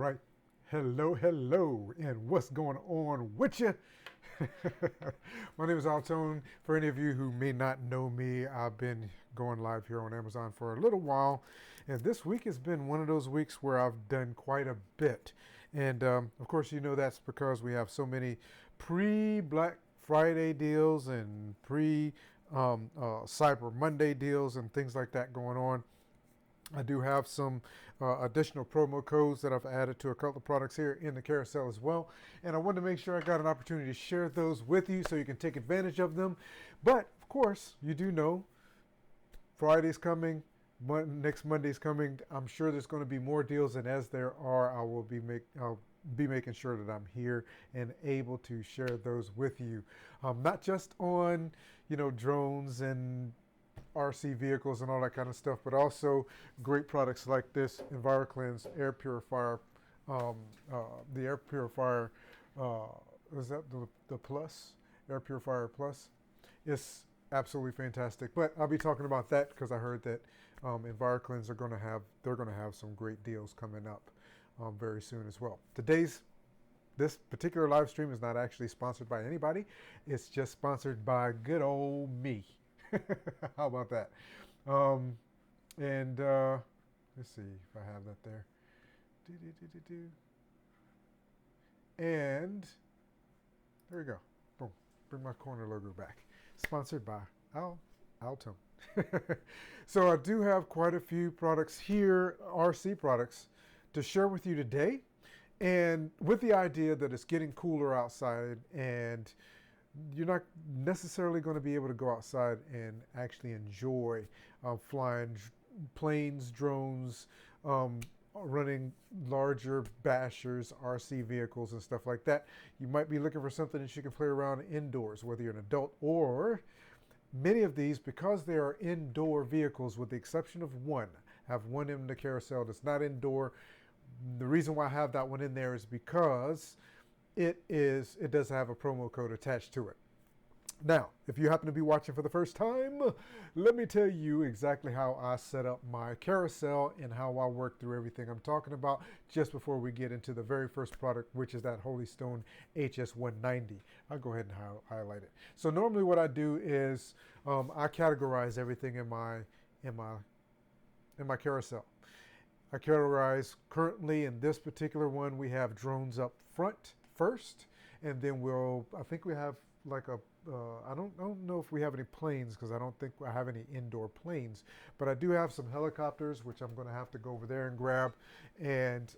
right. Hello, hello, and what's going on with you? My name is AlTone. For any of you who may not know me, I've been going live here on Amazon for a little while, and this week has been one of those weeks where I've done quite a bit. And of course, you know that's because we have so many pre-Black Friday deals and pre-Cyber Monday deals and things like that going on. I do have some additional promo codes that I've added to a couple of products here in the carousel as well. And I wanted to make sure I got an opportunity to share those with you so you can take advantage of them. But of course, you do know Friday's coming, next Monday's coming. I'm sure there's going to be more deals, and as there are, I'll be making sure that I'm here and able to share those with you. Not just on, drones and RC vehicles and all that kind of stuff, but also great products like this EnviroCleanse air purifier. The air purifier, is that the Plus? Air Purifier Plus? It's absolutely fantastic. But I'll be talking about that because I heard that EnviroCleanse they're going to have some great deals coming up very soon as well. This particular live stream is not actually sponsored by anybody. It's just sponsored by good old me. How about that? Let's see if I have that there. And there we go. Boom. Bring my corner logo back. Sponsored by AlTone. So I do have quite a few products here, RC products, to share with you today. And with the idea that it's getting cooler outside and you're not necessarily going to be able to go outside and actually enjoy flying planes, drones, running larger bashers, RC vehicles and stuff like that. You might be looking for something that you can play around indoors, whether you're an adult or many of these, because they are indoor vehicles with the exception of one. I have one in the carousel that's not indoor. The reason why I have that one in there is because it does have a promo code attached to it. Now, if you happen to be watching for the first time, let me tell you exactly how I set up my carousel and how I work through everything I'm talking about just before we get into the very first product, which is that Holystone HS190. I'll go ahead and highlight it. So normally what I do is I categorize everything in my carousel. I categorize currently in this particular one, we have drones up front first, and then I think we have like I don't know if we have any planes because I don't think I have any indoor planes, but I do have some helicopters, which I'm going to have to go over there and grab, and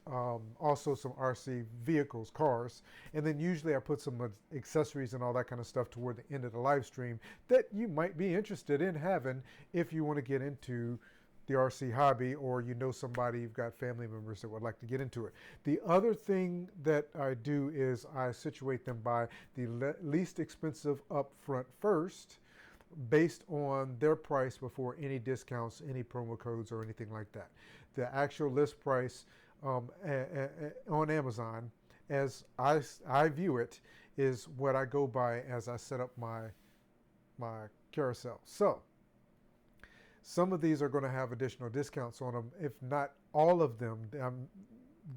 also some RC vehicles, cars. And then usually I put some accessories and all that kind of stuff toward the end of the live stream that you might be interested in having if you want to get into the RC hobby, or somebody, you've got family members that would like to get into it. The other thing that I do is I situate them by the least expensive up front first, based on their price before any discounts, any promo codes, or anything like that. The actual list price on Amazon, as I view it, is what I go by as I set up my carousel. So some of these are going to have additional discounts on them, if not all of them.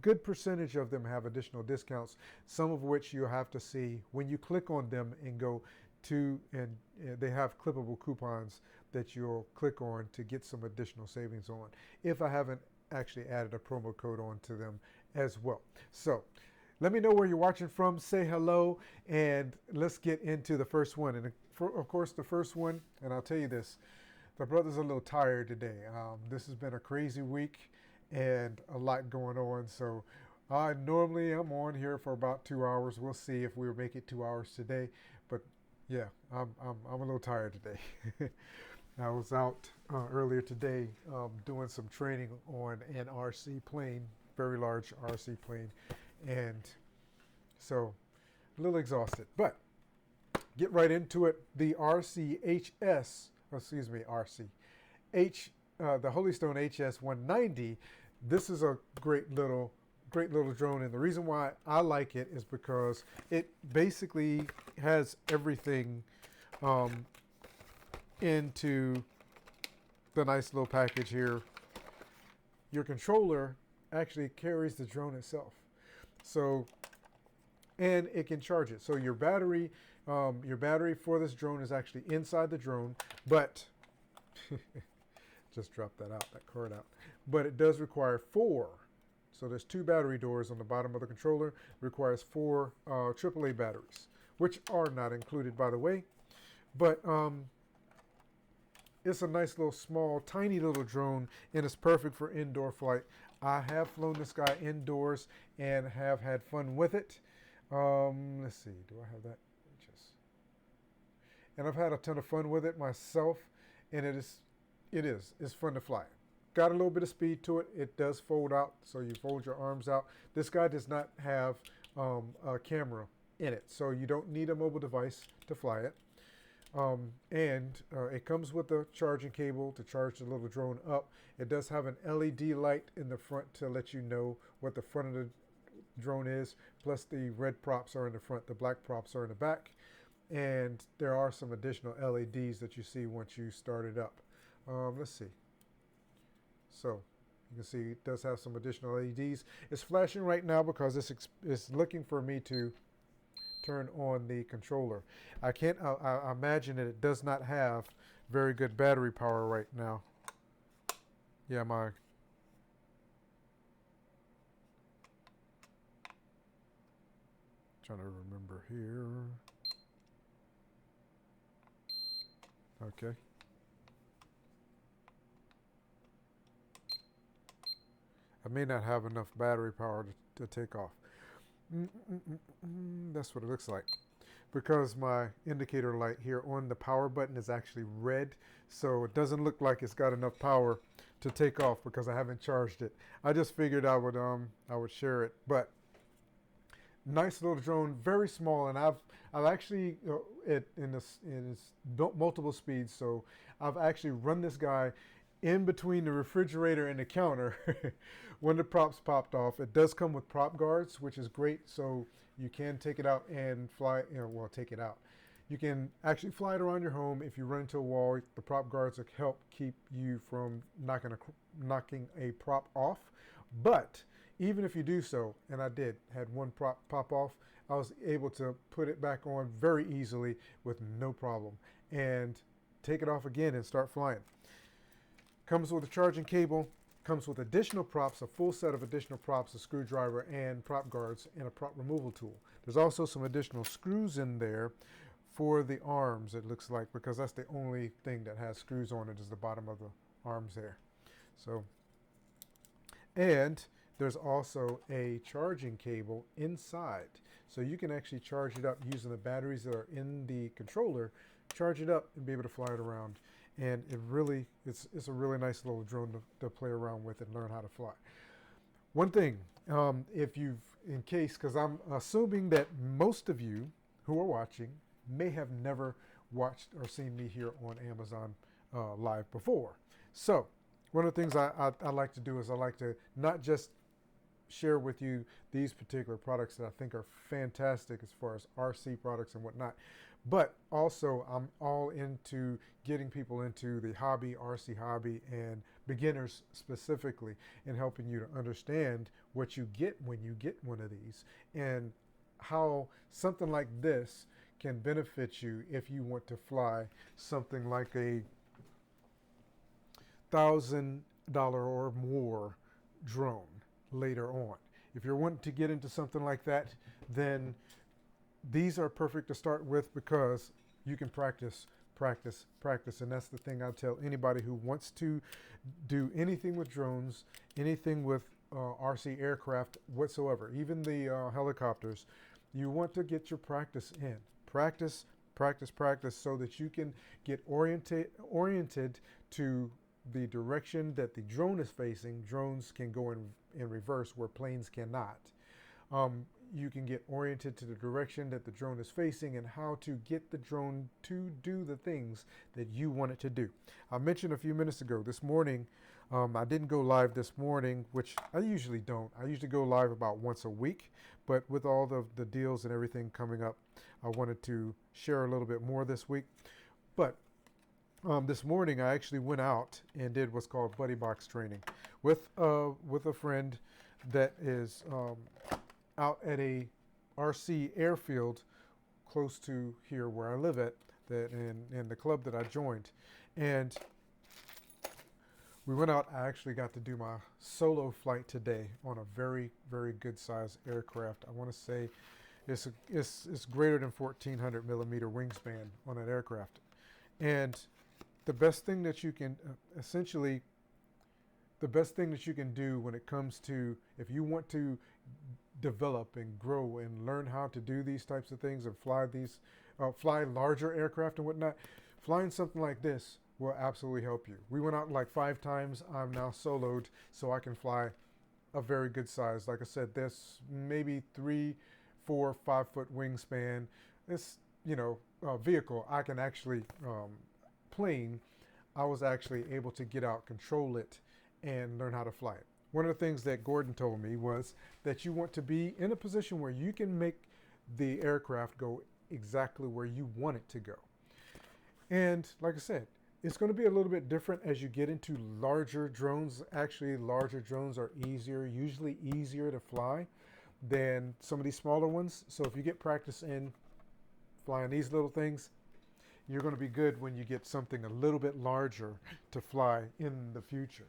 Good percentage of them have additional discounts, some of which you'll have to see when you click on them and go to, and they have clippable coupons that you'll click on to get some additional savings on, if I haven't actually added a promo code onto them as well. So let me know where you're watching from, say hello, and let's get into the first one. And of course, the first one, and I'll tell you this, my brother's a little tired today. This has been a crazy week and a lot going on. So normally I'm on here for about 2 hours. We'll see if we'll make it 2 hours today. But yeah, I'm a little tired today. I was out earlier today doing some training on an RC plane, very large RC plane. And so a little exhausted, but get right into it. The the Holystone HS190. This is a great little drone, and the reason why I like it is because it basically has everything into the nice little package here. Your controller actually carries the drone itself. So, and it can charge it. So your battery for this drone is actually inside the drone, but just dropped that card out. But it does require 4. So there's 2 battery doors on the bottom of the controller. It requires 4 AAA batteries, which are not included, by the way. But it's a nice little small, tiny little drone, and it's perfect for indoor flight. I have flown this guy indoors and have had fun with it. Let's see, do I have that? And I've had a ton of fun with it myself, and it's fun to fly. Got a little bit of speed to it. It does fold out, so you fold your arms out. This guy does not have a camera in it, so you don't need a mobile device to fly it. It comes with a charging cable to charge the little drone up. It does have an LED light in the front to let you know what the front of the drone is, plus the red props are in the front, the black props are in the back, and there are some additional LEDs that you see once you start it up. Let's see. So you can see it does have some additional LEDs. It's flashing right now because it's looking for me to turn on the controller. I imagine that it does not have very good battery power right now. Yeah, trying to remember here. Okay. I may not have enough battery power to take off. That's what it looks like. Because my indicator light here on the power button is actually red, so it doesn't look like it's got enough power to take off because I haven't charged it. I just figured I would share it. But nice little drone, very small, and I've actually it in its multiple speeds, so I've actually run this guy in between the refrigerator and the counter when the props popped off. It does come with prop guards, which is great, so you can take it out and fly, take it out. You can actually fly it around your home. If you run into a wall, the prop guards will help keep you from knocking a prop off. But even if you do so, and I had one prop pop off, I was able to put it back on very easily with no problem and take it off again and start flying. Comes with a charging cable, comes with additional props, a full set of additional props, a screwdriver and prop guards, and a prop removal tool. There's also some additional screws in there for the arms, it looks like, because that's the only thing that has screws on it is the bottom of the arms there. So, and there's also a charging cable inside. So you can actually charge it up using the batteries that are in the controller, charge it up and be able to fly it around. And it's a really nice little drone to play around with and learn how to fly. One thing, because I'm assuming that most of you who are watching may have never watched or seen me here on Amazon Live before. So one of the things I like to do is I like to not just share with you these particular products that I think are fantastic as far as RC products and whatnot, but also I'm all into getting people into the hobby, RC hobby, and beginners specifically, and helping you to understand what you get when you get one of these and how something like this can benefit you if you want to fly something like a $1,000 or more drone later on. If you're wanting to get into something like that, then these are perfect to start with because you can practice, and that's the thing I tell anybody who wants to do anything with drones, anything with RC aircraft whatsoever, even the helicopters. You want to get your practice in. Practice so that you can get oriented to the direction that the drone is facing. Drones can go in reverse where planes cannot. You can get oriented to the direction that the drone is facing and how to get the drone to do the things that you want it to do. I mentioned a few minutes ago, this morning, I didn't go live this morning, which I usually don't. I usually go live about once a week, but with all the deals and everything coming up, I wanted to share a little bit more this week. But this morning I actually went out and did what's called buddy box training with a friend that is out at a RC airfield close to here where I live at, that in the club that I joined. And we went out. I actually got to do my solo flight today on a very, very good size aircraft. I want to say it's greater than 1400 millimeter wingspan on that aircraft. And the best thing that you can essentially, the best thing that you can do when it comes to, if you want to develop and grow and learn how to do these types of things and fly larger aircraft and whatnot, flying something like this will absolutely help you. We went out like 5 times. I'm now soloed, so I can fly a very good size. Like I said, this maybe 3, 4, 5 foot wingspan. This, vehicle, I can actually, plane, I was actually able to get out, control it, and learn how to fly it. One of the things that Gordon told me was that you want to be in a position where you can make the aircraft go exactly where you want it to go. And like I said, it's going to be a little bit different as you get into larger drones. Actually, larger drones are usually easier to fly than some of these smaller ones. So if you get practice in flying these little things, you're going to be good when you get something a little bit larger to fly in the future.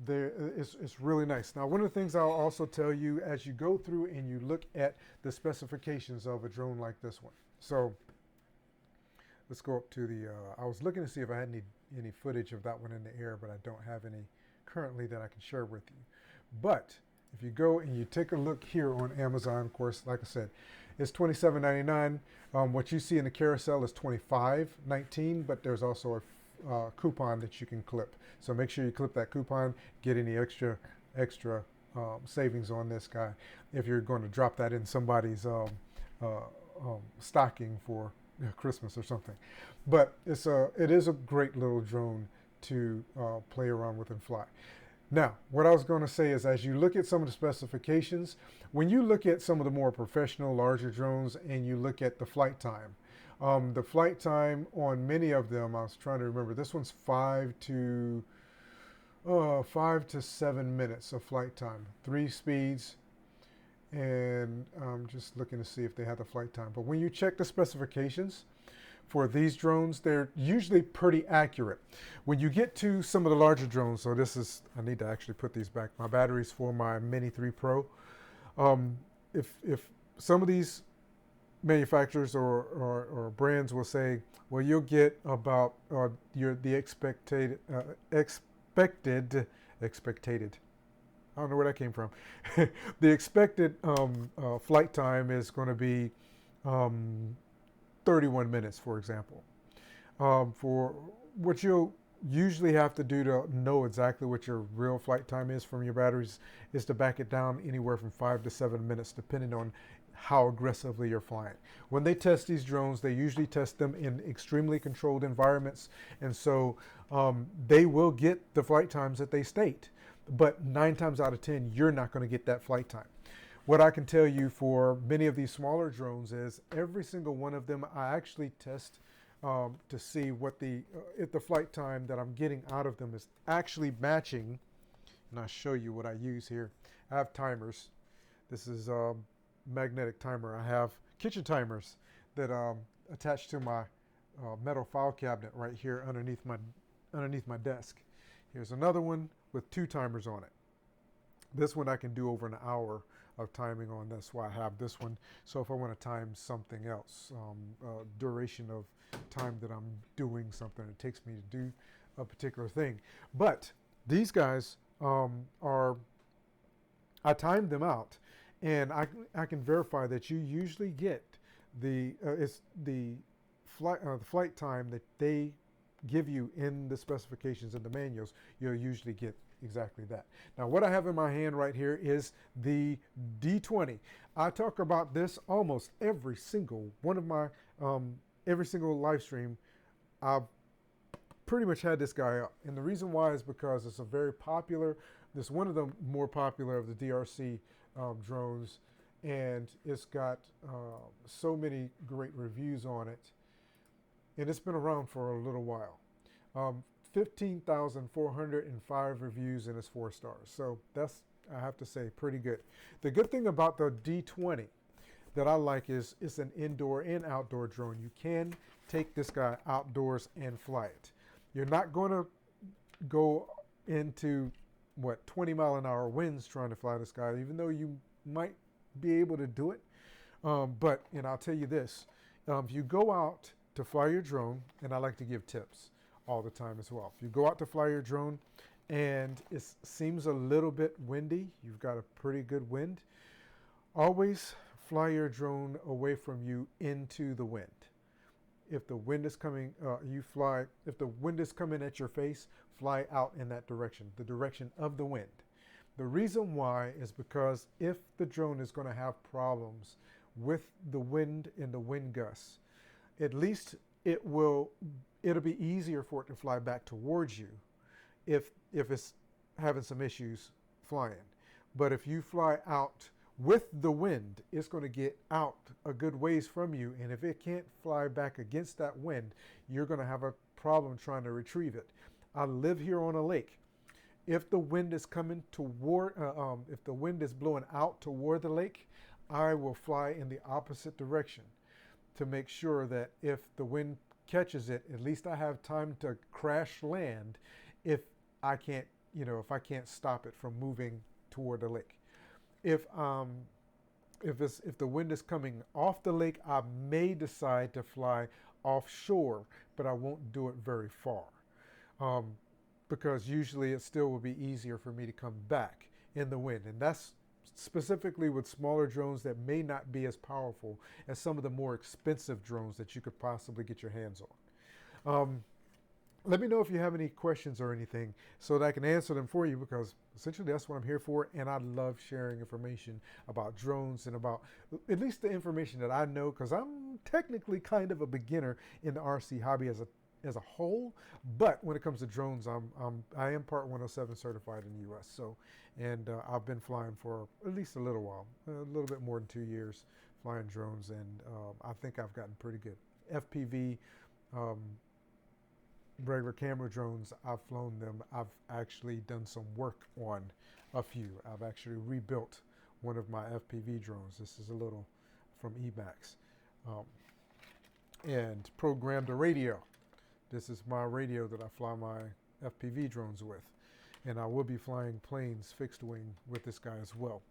It's really nice. Now, one of the things I'll also tell you as you go through and you look at the specifications of a drone like this one. So let's go up to the, I was looking to see if I had any footage of that one in the air, but I don't have any currently that I can share with you. But if you go and you take a look here on Amazon, of course, like I said, it's $27.99. What you see in the carousel is $25.19, but there's also a coupon that you can clip. So make sure you clip that coupon, get any extra savings on this guy if you're going to drop that in somebody's stocking for Christmas or something. But it is a great little drone to play around with and fly. Now, what I was going to say is, as you look at some of the specifications, when you look at some of the more professional, larger drones and you look at the flight time on many of them, I was trying to remember, this one's 5 to 7 minutes of flight time, 3 speeds, and I'm just looking to see if they have the flight time. But when you check the specifications for these drones, they're usually pretty accurate. When you get to some of the larger drones, so this is, I need to actually put these back, my batteries for my Mini 3 Pro. If some of these manufacturers or brands will say, well, you'll get about the expected, I don't know where that came from. The expected flight time is going to be 31 minutes, for example. For what you'll usually have to do to know exactly what your real flight time is from your batteries is to back it down anywhere from 5 to 7 minutes, depending on how aggressively you're flying. When they test these drones, they usually test them in extremely controlled environments, and so they will get the flight times that they state. But 9 times out of 10, you're not going to get that flight time. What I can tell you for many of these smaller drones is every single one of them, I actually test to see what if the flight time that I'm getting out of them is actually matching. And I'll show you what I use here. I have timers. This is a magnetic timer. I have kitchen timers that attach to my metal file cabinet right here underneath my desk. Here's another one with 2 timers on it. This one I can do over an hour of timing on. That's why I have this one. So if I want to time something else, duration of time that I'm doing something, it takes me to do a particular thing. But these guys I timed them out, and I can verify that you usually get the flight time that they give you in the specifications and the manuals. You'll usually get exactly that. Now, what I have in my hand right here is the D20. I talk about this almost every single one of my every single live stream. I've pretty much had this guy up, and the reason why is because it's a very popular. This one of the more popular of the DRC drones, and it's got so many great reviews on it, and it's been around for a little while. 15,405 reviews, and it's 4 stars. So that's I have to say, pretty good. The good thing about the D20 that I like is it's an indoor and outdoor drone. You can take this guy outdoors and fly it. You're not going to go into 20-mile-an-hour winds trying to fly this guy, even though you might be able to do it. But I'll tell you this, if you go out to fly your drone, and I like to give tips all the time as well. If you go out to fly your drone and it seems a little bit windy, you've got a pretty good wind, always fly your drone away from you into the wind. If the wind is coming, if the wind is coming at your face, fly out in that direction, the direction of the wind. The reason why is because if the drone is going to have problems with the wind and the wind gusts, at least it'll be easier for it to fly back towards you if it's having some issues flying. But if you fly out with the wind, it's going to get out a good ways from you, and if it can't fly back against that wind, you're going to have a problem trying to retrieve it. I live here on a lake. If the wind is coming toward, if the wind is blowing out toward the lake, I will fly in the opposite direction to make sure that if the wind catches it, at least I have time to crash land if I can't stop it from moving toward the lake. If the wind is coming off the lake, I may decide to fly offshore, but I won't do it very far, because usually it still will be easier for me to come back in the wind. And that's specifically with smaller drones that may not be as powerful as some of the more expensive drones that you could possibly get your hands on. Let me know if you have any questions or anything so that I can answer them for you, because essentially that's what I'm here for, and I love sharing information about drones and about at least the information that I know, because I'm technically kind of a beginner in the RC hobby as a whole, but when it comes to drones, I am Part 107 certified in the U.S. And I've been flying for at least a little while, a little bit more than 2 years flying drones, and I think I've gotten pretty good. FPV, regular camera drones, I've flown them. I've actually done some work on a few. I've actually rebuilt one of my FPV drones. This is a little from Emax, and programmed a radio. This is my radio that I fly my FPV drones with, and I will be flying planes fixed wing with this guy as well.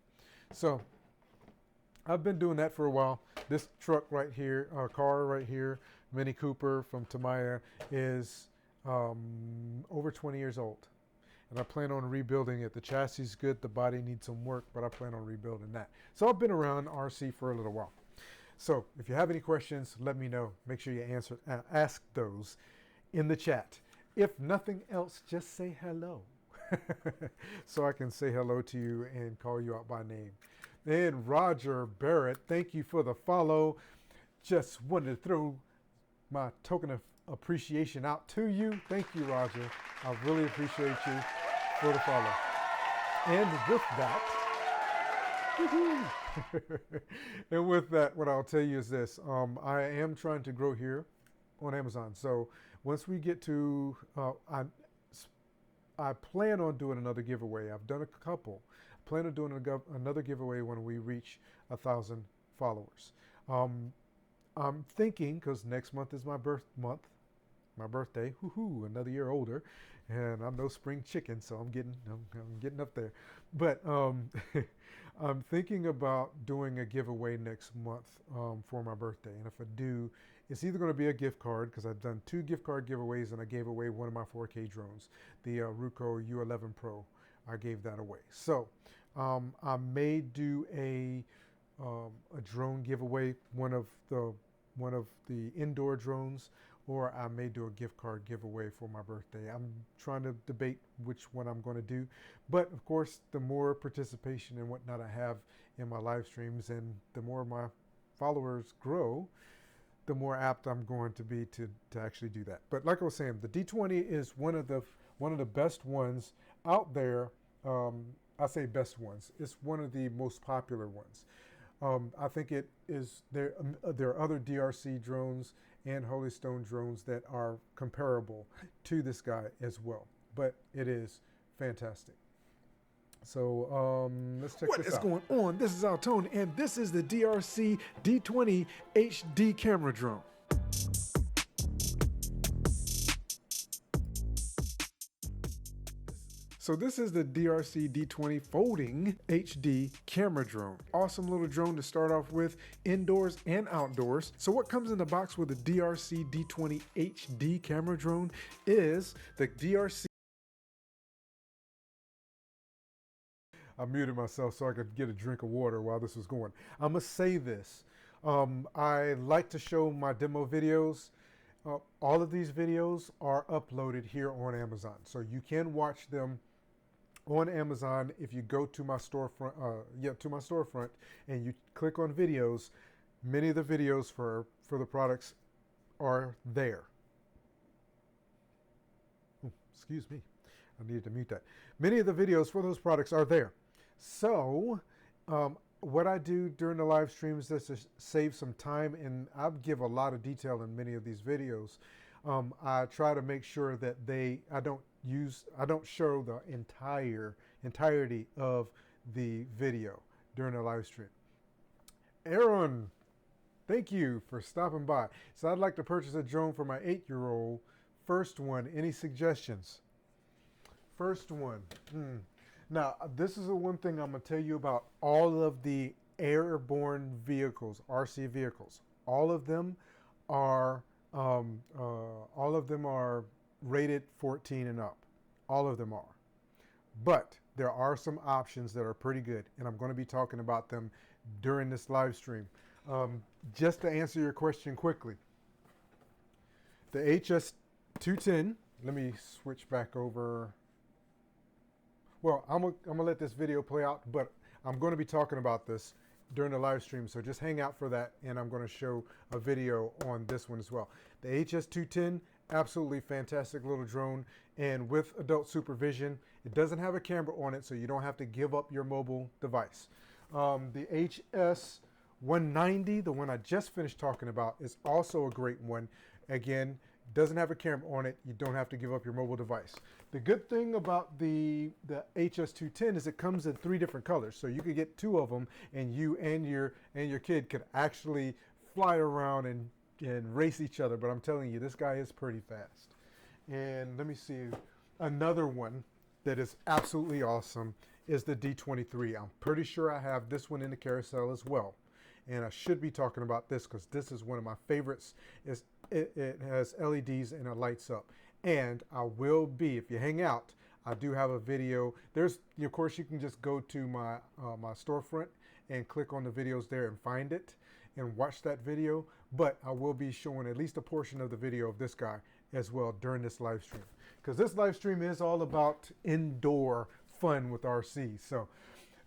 So I've been doing that for a while. This truck right here, car right here, Mini Cooper from Tamiya, is over 20 years old, and I plan on rebuilding it. The chassis is good, the body needs some work, but I plan on rebuilding that. So I've been around RC for a little while. So if you have any questions, let me know. Make sure you ask those in the chat. If nothing else, just say hello so I can say hello to you and call you out by name. And Roger Barrett, thank you for the follow. Just wanted to throw my token of appreciation out to you. Thank you, Roger. I really appreciate you for the follow. And with that, and with that, what I'll tell you is this. I am trying to grow here on Amazon. So once we get to, I plan on doing another giveaway. I've done a couple. I plan on doing another giveaway when we reach 1,000 followers. I'm thinking, because next month is my birthday, another year older, and I'm no spring chicken, so I'm getting up there. But I'm thinking about doing a giveaway next month for my birthday, and if I do, it's either going to be a gift card, because I've done 2 gift card giveaways, and I gave away one of my 4K drones, the Ruco U11 Pro. I gave that away. So I may do a drone giveaway, one of the indoor drones, or I may do a gift card giveaway for my birthday. I'm trying to debate which one I'm going to do. But of course, the more participation and whatnot I have in my live streams, and the more my followers grow, the more apt I'm going to be to actually do that. But like I was saying, the D20 is one of the best ones out there. I say best ones. It's one of the most popular ones. I think it is there. There are other DRC drones and Holy Stone drones that are comparable to this guy as well, but it is fantastic. So let's check this out. What is going on? This is AlTone, and this is the DRC D20 HD camera drone. So this is the DRC D20 folding HD camera drone. Awesome little drone to start off with, indoors and outdoors. So what comes in the box with the DRC D20 HD camera drone is the DRC. I muted myself so I could get a drink of water while this was going. I'm gonna say this. I like to show my demo videos. All of these videos are uploaded here on Amazon. So you can watch them on Amazon if you go to my storefront, and you click on videos. Many of the videos for the products are there. Excuse me, I needed to mute that. Many of the videos for those products are there. So what I do during the live streams is to save some time, and I give a lot of detail in many of these videos. I try to make sure that I don't show the entirety of the video during the live stream. Aaron, thank you for stopping by. So I'd like to purchase a drone for my 8-year-old. First one, any suggestions? First one. Now, this is the one thing I'm going to tell you about all of the airborne vehicles, RC vehicles. All of them are rated 14 and up. All of them are. But there are some options that are pretty good, and I'm going to be talking about them during this live stream. Just to answer your question quickly, the HS210, let me switch back over. Well, I'm gonna let this video play out, but I'm going to be talking about this during the live stream, so just hang out for that, and I'm going to show a video on this one as well. The HS210, absolutely fantastic little drone, and with adult supervision. It doesn't have a camera on it, so you don't have to give up your mobile device. The HS190, the one I just finished talking about, is also a great one. Again, doesn't have a camera on it. You don't have to give up your mobile device. The good thing about the HS210 is it comes in 3 different colors, so you could get 2 of them, and you and your kid could actually fly around and race each other. But I'm telling you, this guy is pretty fast. And let me see, another one that is absolutely awesome is the D23. I'm pretty sure I have this one in the carousel as well, and I should be talking about this because this is one of my favorites. It has LEDs and it lights up. And I will be, if you hang out, I do have a video. Of course, you can just go to my storefront and click on the videos there and find it and watch that video. But I will be showing at least a portion of the video of this guy as well during this live stream, because this live stream is all about indoor fun with RC. So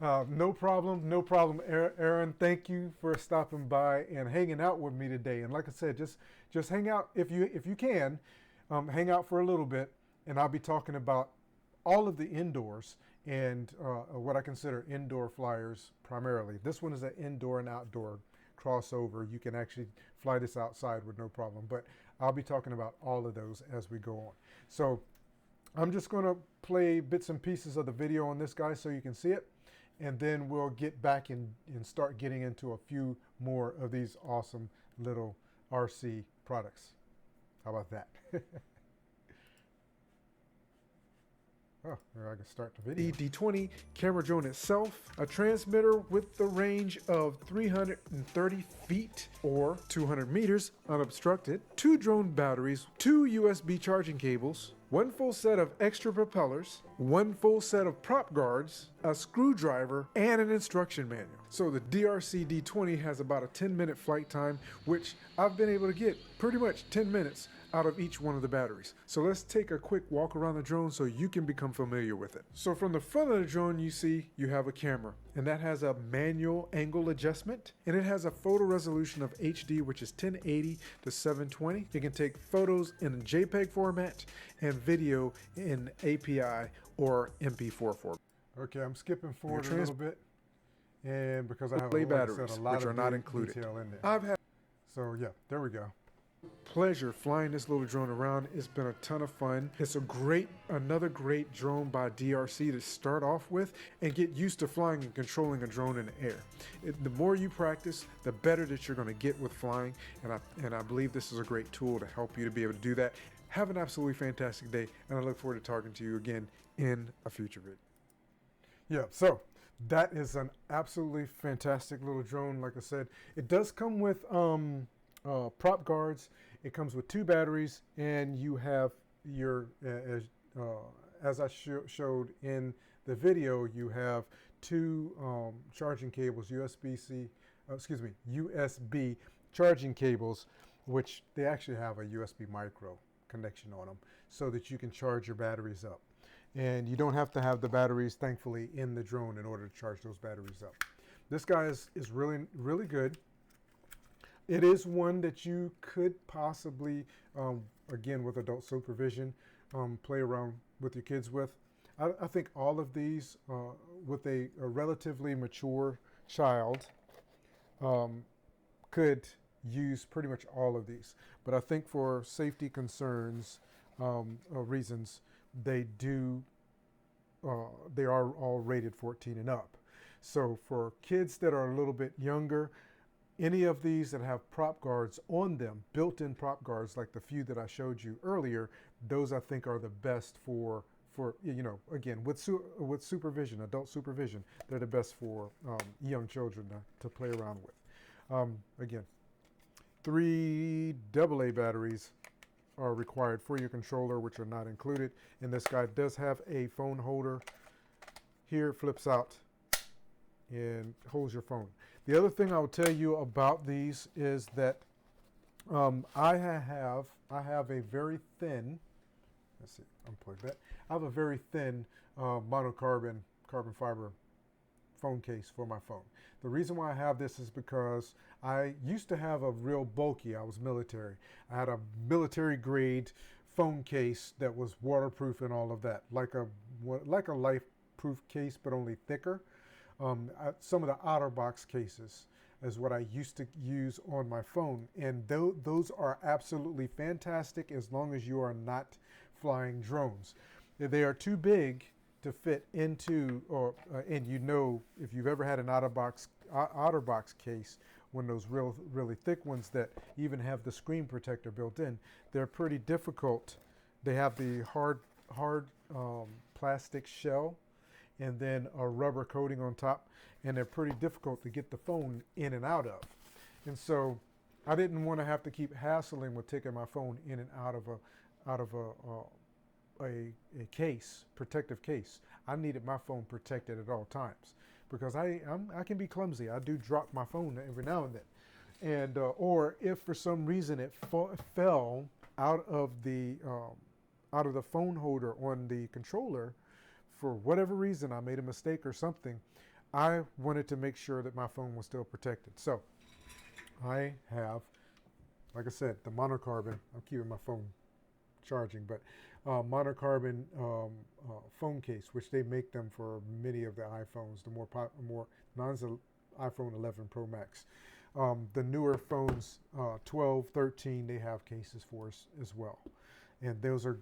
no problem, Aaron. Thank you for stopping by and hanging out with me today. And like I said, just hang out if you can. Hang out for a little bit, and I'll be talking about all of the indoors and what I consider indoor flyers primarily. This one is an indoor and outdoor crossover. You can actually fly this outside with no problem, but I'll be talking about all of those as we go on. So I'm just going to play bits and pieces of the video on this guy so you can see it, and then we'll get back and start getting into a few more of these awesome little RC products. How about that? Oh, here I can start the video. The D20 camera drone itself, a transmitter with the range of 330 feet or 200 meters unobstructed, 2 drone batteries, 2 USB charging cables, 1 full set of extra propellers, 1 full set of prop guards, a screwdriver, and an instruction manual. So the DRC D20 has about a 10-minute flight time, which I've been able to get pretty much 10 minutes out of each one of the batteries. So let's take a quick walk around the drone so you can become familiar with it. So from the front of the drone, you see you have a camera, and that has a manual angle adjustment, and it has a photo resolution of HD, which is 1080 to 720. It can take photos in JPEG format and video in API or MP4 format. Okay, I'm skipping forward a little bit, and because I have batteries, a lot which are of not included. detail in there. So yeah, there we go. pleasure flying this little drone around. It's been a ton of fun. It's another great drone by DRC to start off with and get used to flying and controlling a drone in the air. The more you practice, the better that you're going to get with flying, and I believe this is a great tool to help you to be able to do that. Have an absolutely fantastic day, and I look forward to talking to you again in a future video. Yeah, so that is an absolutely fantastic little drone. Like I said, it does come with prop guards. It comes with 2 batteries, and you have your, as I showed in the video, you have 2 charging cables, USB charging cables, which they actually have a USB micro connection on them so that you can charge your batteries up. And you don't have to have the batteries, thankfully, in the drone in order to charge those batteries up. This guy is really, really good. It is one that you could possibly, again, with adult supervision, play around with your kids with. I think all of these, with a relatively mature child, could use pretty much all of these. But I think for safety concerns, reasons, they are all rated 14 and up. So for kids that are a little bit younger, any of these that have prop guards on them, built-in prop guards like the few that I showed you earlier, those I think are the best for again, with supervision, adult supervision, they're the best for young children to play around with. Again, 3 AA batteries are required for your controller, which are not included. And this guy does have a phone holder. Here it flips out and holds your phone. The other thing I will tell you about these is that I have a very thin, let's see, unplug that. I have a very thin monocarbon carbon fiber phone case for my phone. The reason why I have this is because I used to have a real bulky, I was military. I had a military grade phone case that was waterproof and all of that, like a life-proof case, but only thicker. Some of the OtterBox cases is what I used to use on my phone, and those are absolutely fantastic as long as you are not flying drones. They are too big to fit into, and if you've ever had an OtterBox case, one of those really thick ones that even have the screen protector built in, they're pretty difficult. They have the hard plastic shell and then a rubber coating on top, and they're pretty difficult to get the phone in and out of. And so I didn't want to have to keep hassling with taking my phone in and out of a case, protective case. I needed my phone protected at all times because I can be clumsy. I do drop my phone every now and then, and or if for some reason it fell out of the phone holder on the controller, for whatever reason I made a mistake or something, I wanted to make sure that my phone was still protected. So I have, like I said, the monocarbon. I'm keeping my phone charging, but monocarbon phone case, which they make them for many of the iPhones. Mine's the iPhone 11 Pro Max. The newer phones, 12, 13, they have cases for us as well, and those are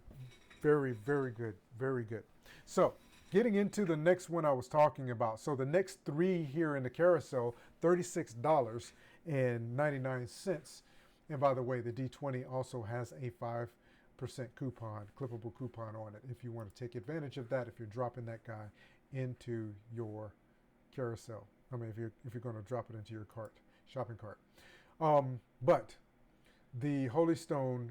very, very good, very good. So getting into the next one I was talking about. So the next 3 here in the carousel, $36.99. And by the way, the D20 also has a 5% clippable coupon on it if you want to take advantage of that, if you're dropping that guy into your carousel. I mean, if you're going to drop it into your shopping cart. But the Holy Stone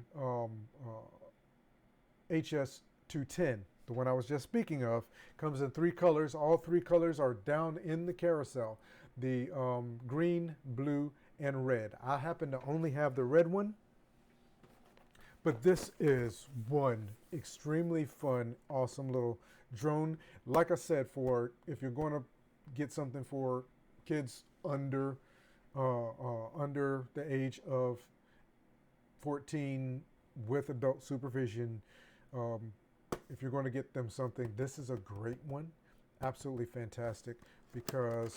HS210, the one I was just speaking of, comes in 3 colors. All 3 colors are down in the carousel. The green, blue, and red. I happen to only have the red one, but this is one extremely fun, awesome little drone. Like I said, for if you're going to get something for kids under the age of 14 with adult supervision, if you're going to get them something, this is a great one. Absolutely fantastic because,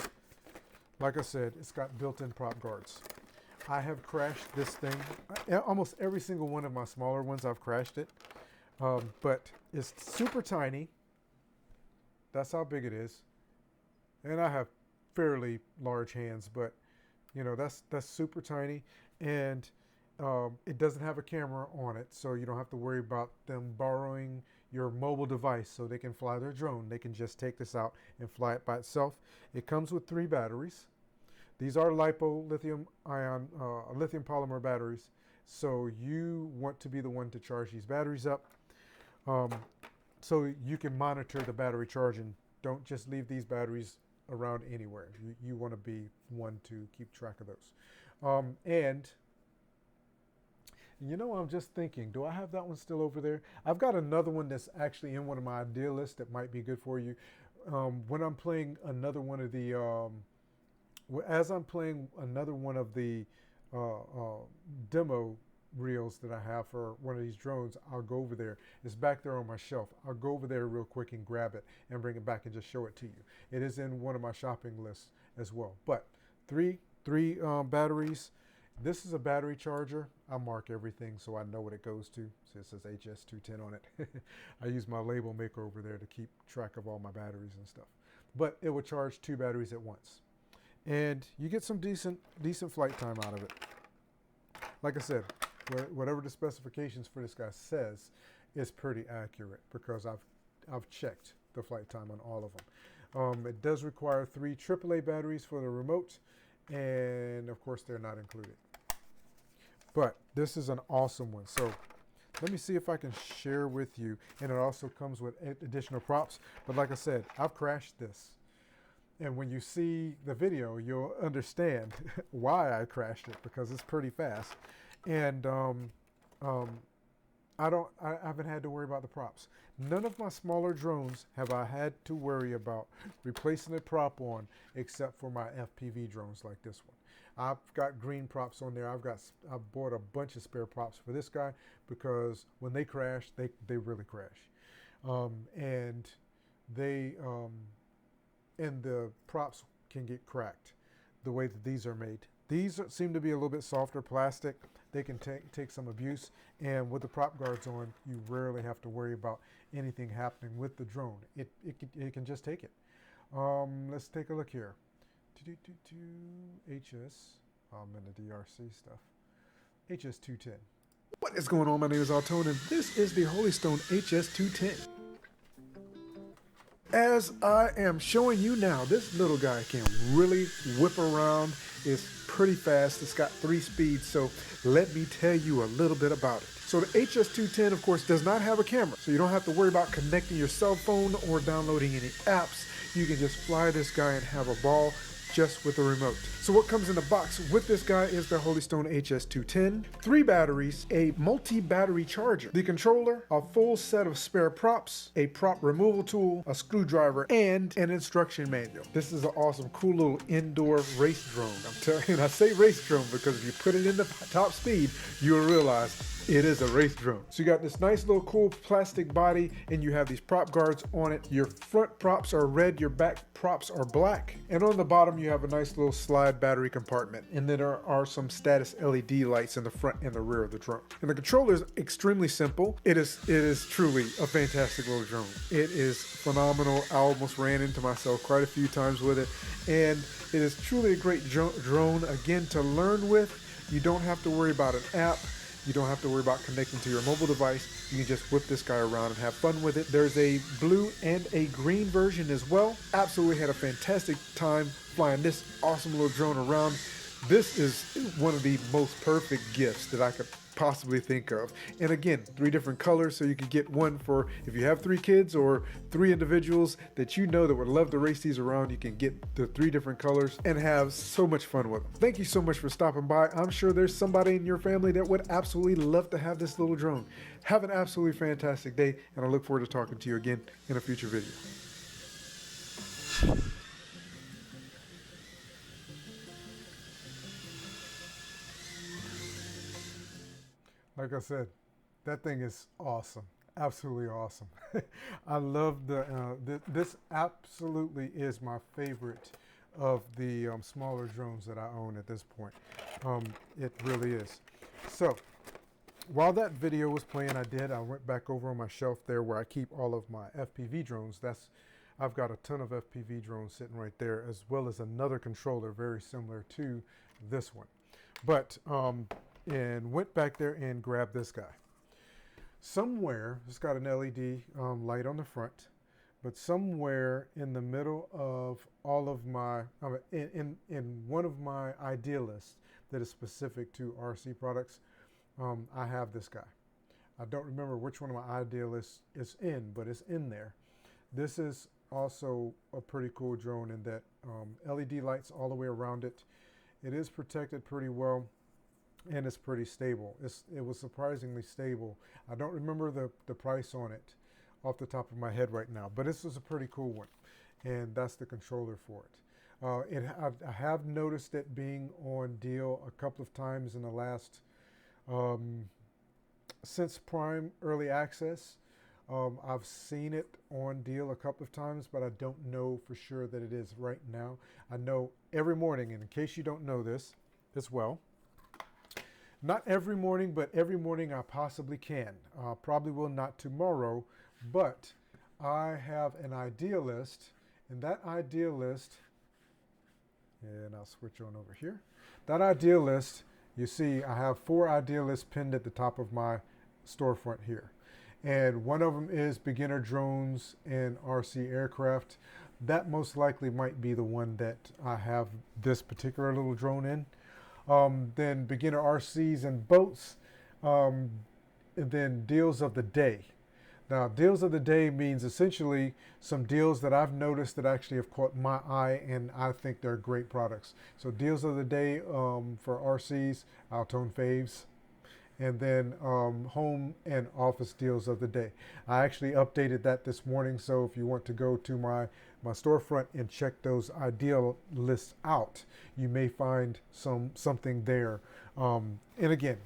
like I said, it's got built-in prop guards. I have crashed this thing. Almost every single one of my smaller ones, I've crashed it. But it's super tiny. That's how big it is. And I have fairly large hands, but you know, that's super tiny. And it doesn't have a camera on it, so you don't have to worry about them borrowing your mobile device so they can fly their drone. They can just take this out and fly it by itself. It comes with 3 batteries. These are LiPo lithium polymer batteries. So you want to be the one to charge these batteries up. So you can monitor the battery charging. Don't just leave these batteries around anywhere. You want to be one to keep track of those. And you know, I'm just thinking, do I have that one still over there? I've got another one that's actually in one of my idea lists that might be good for you. When I'm playing another one of the, as I'm playing another one of the demo reels that I have for one of these drones, I'll go over there. It's back there on my shelf. I'll go over there real quick and grab it and bring it back and just show it to you. It is in one of my shopping lists as well. But three batteries. This is a battery charger. I mark everything so I know what it goes to. So it says HS210 on it. I use my label maker over there to keep track of all my batteries and stuff. But it will charge 2 batteries at once. And you get some decent flight time out of it. Like I said, whatever the specifications for this guy says is pretty accurate because I've checked the flight time on all of them. It does require 3 AAA batteries for the remote, and of course they're not included. But this is an awesome one. So let me see if I can share with you. And it also comes with additional props. But like I said, I've crashed this. And when you see the video, you'll understand why I crashed it, because it's pretty fast. And I haven't had to worry about the props. None of my smaller drones have I had to worry about replacing a prop on, except for my FPV drones like this one. I've got green props on there. I've bought a bunch of spare props for this guy because when they crash, they really crash. And the props can get cracked the way that these are made. These seem to be a little bit softer plastic. They can take some abuse, and with the prop guards on, you rarely have to worry about anything happening with the drone. It can just take it. Let's take a look here. HS, I'm in the DRC stuff. HS210. What is going on? My name is AlTone, and this is the Holy Stone HS210. As I am showing you now, this little guy can really whip around. It's pretty fast. It's got 3 speeds, so let me tell you a little bit about it. So the HS210, of course, does not have a camera, so you don't have to worry about connecting your cell phone or downloading any apps. You can just fly this guy and have a ball just with a remote. So what comes in the box with this guy is the Holy Stone HS210, 3 batteries, a multi-battery charger, the controller, a full set of spare props, a prop removal tool, a screwdriver, and an instruction manual. This is an awesome, cool little indoor race drone. I'm telling you, and I say race drone because if you put it in the top speed, you'll realize it is a race drone. So you got this nice little cool plastic body, and you have these prop guards on it. Your front props are red, your back props are black. And on the bottom, you have a nice little slide battery compartment. And then there are some status LED lights in the front and the rear of the drone. And the controller is extremely simple. It is truly a fantastic little drone. It is phenomenal. I almost ran into myself quite a few times with it. And it is truly a great drone, again, to learn with. You don't have to worry about an app. You don't have to worry about connecting to your mobile device. You can just whip this guy around and have fun with it. There's a blue and a green version as well. Absolutely had a fantastic time flying this awesome little drone around. This is one of the most perfect gifts that I could possibly think of. And again, 3 different colors, so you can get one for if you have 3 kids or 3 individuals that you know that would love to race these around. You can get the 3 different colors and have so much fun with them. Thank you so much for stopping by. I'm sure there's somebody in your family that would absolutely love to have this little drone. Have an absolutely fantastic day, and I look forward to talking to you again in a future video. Like I said, that thing is awesome. Absolutely awesome. I love this absolutely is my favorite of the smaller drones that I own at this point. It really is. So while that video was playing, I went back over on my shelf there where I keep all of my FPV drones. I've got a ton of FPV drones sitting right there, as well as another controller very similar to this one. But, and went back there and grabbed this guy. Somewhere, it's got an LED light on the front, but somewhere in the middle of all of my, in one of my idea lists that is specific to RC products, I have this guy. I don't remember which one of my idea lists is in, but it's in there. This is also a pretty cool drone in that LED lights all the way around it. It is protected pretty well, and it's pretty stable. It was surprisingly stable. I don't remember the price on it off the top of my head right now, but this was a pretty cool one, and that's the controller for it. I have noticed it being on deal a couple of times in the last, since Prime Early Access. I've seen it on deal a couple of times, but I don't know for sure that it is right now. I know every morning, and in case you don't know this as well, not every morning, but every morning I possibly can. Probably will not tomorrow, but I have an idea list, and that idea list, and I'll switch on over here. That idea list, you see I have 4 idea lists pinned at the top of my storefront here. And one of them is beginner drones and RC aircraft. That most likely might be the one that I have this particular little drone in. Then beginner RCs and boats, and then deals of the day. Now, deals of the day means essentially some deals that I've noticed that actually have caught my eye, and I think they're great products. So deals of the day for RCs, AlTone faves, and then home and office deals of the day. I actually updated that this morning, so if you want to go to my storefront and check those ideal lists out, you may find something there. And again,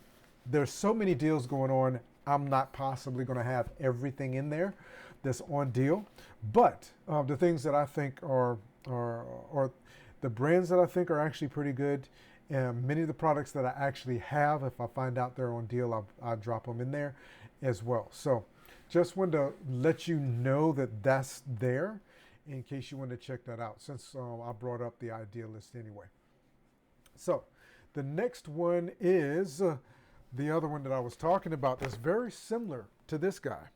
there's so many deals going on, I'm not possibly going to have everything in there that's on deal, but the things that I think are the brands that I think are actually pretty good. And many of the products that I actually have, if I find out they're on deal, I'll drop them in there as well. So just wanted to let you know that that's there in case you want to check that out, since I brought up the idea list anyway. So the next one is the other one that I was talking about that's very similar to this guy.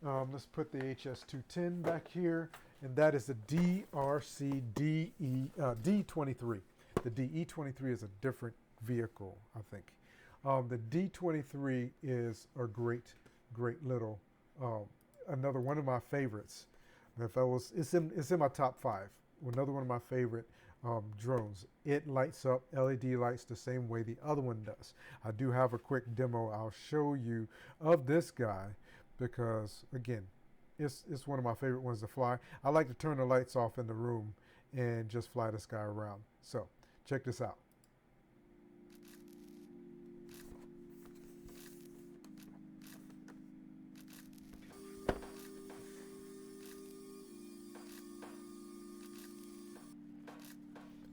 Let's put the HS210 back here, and that is the D23. The DE23 is a different vehicle, I think. The D23 is a great little, another one of my favorites. It's in my top 5. Another one of my favorite drones. It lights up LED lights the same way the other one does. I do have a quick demo I'll show you of this guy because, again, it's one of my favorite ones to fly. I like to turn the lights off in the room and just fly this guy around. So check this out.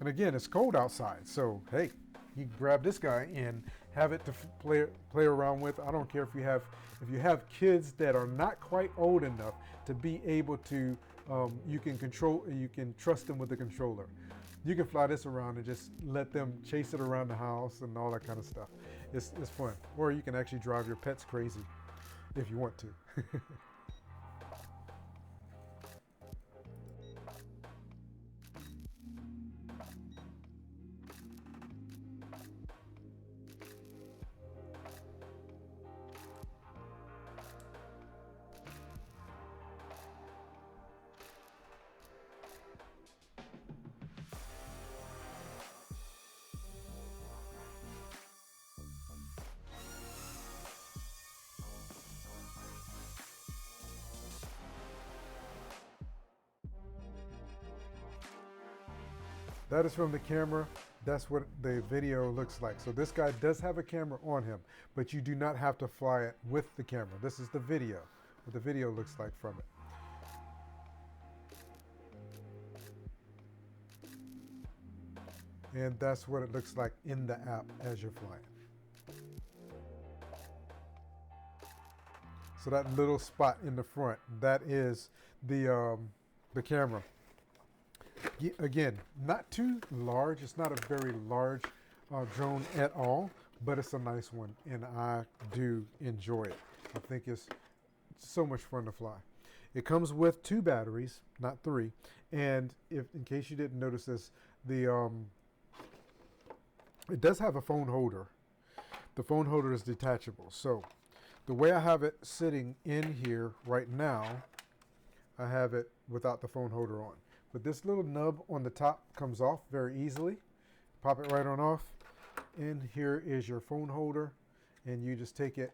And again, it's cold outside, so hey, you can grab this guy and have it to play around with. I don't care if you have kids that are not quite old enough to be able to, you can trust them with the controller. You can fly this around and just let them chase it around the house and all that kind of stuff. It's fun. Or you can actually drive your pets crazy if you want to. That is from the camera. That's what the video looks like. So this guy does have a camera on him, but you do not have to fly it with the camera. This is the video, what the video looks like from it. And that's what it looks like in the app as you're flying. So that little spot in the front, that is the camera. Again, not too large. It's not a very large drone at all, but it's a nice one, and I do enjoy it. I think it's so much fun to fly. It comes with 2 batteries, not 3. And if, in case you didn't notice this, it does have a phone holder. The phone holder is detachable. So the way I have it sitting in here right now, I have it without the phone holder on. But this little nub on the top comes off very easily. Pop it right on off. And here is your phone holder. And you just take it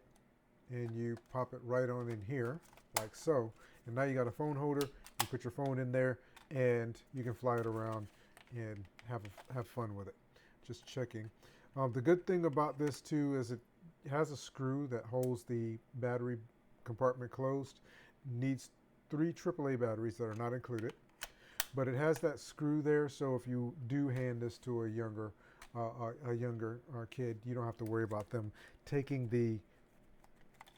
and you pop it right on in here, like so. And now you got a phone holder. You put your phone in there and you can fly it around and have fun with it. Just checking. The good thing about this too is it has a screw that holds the battery compartment closed. Needs 3 AAA batteries that are not included. But it has that screw there, so if you do hand this to a younger kid, you don't have to worry about them taking the.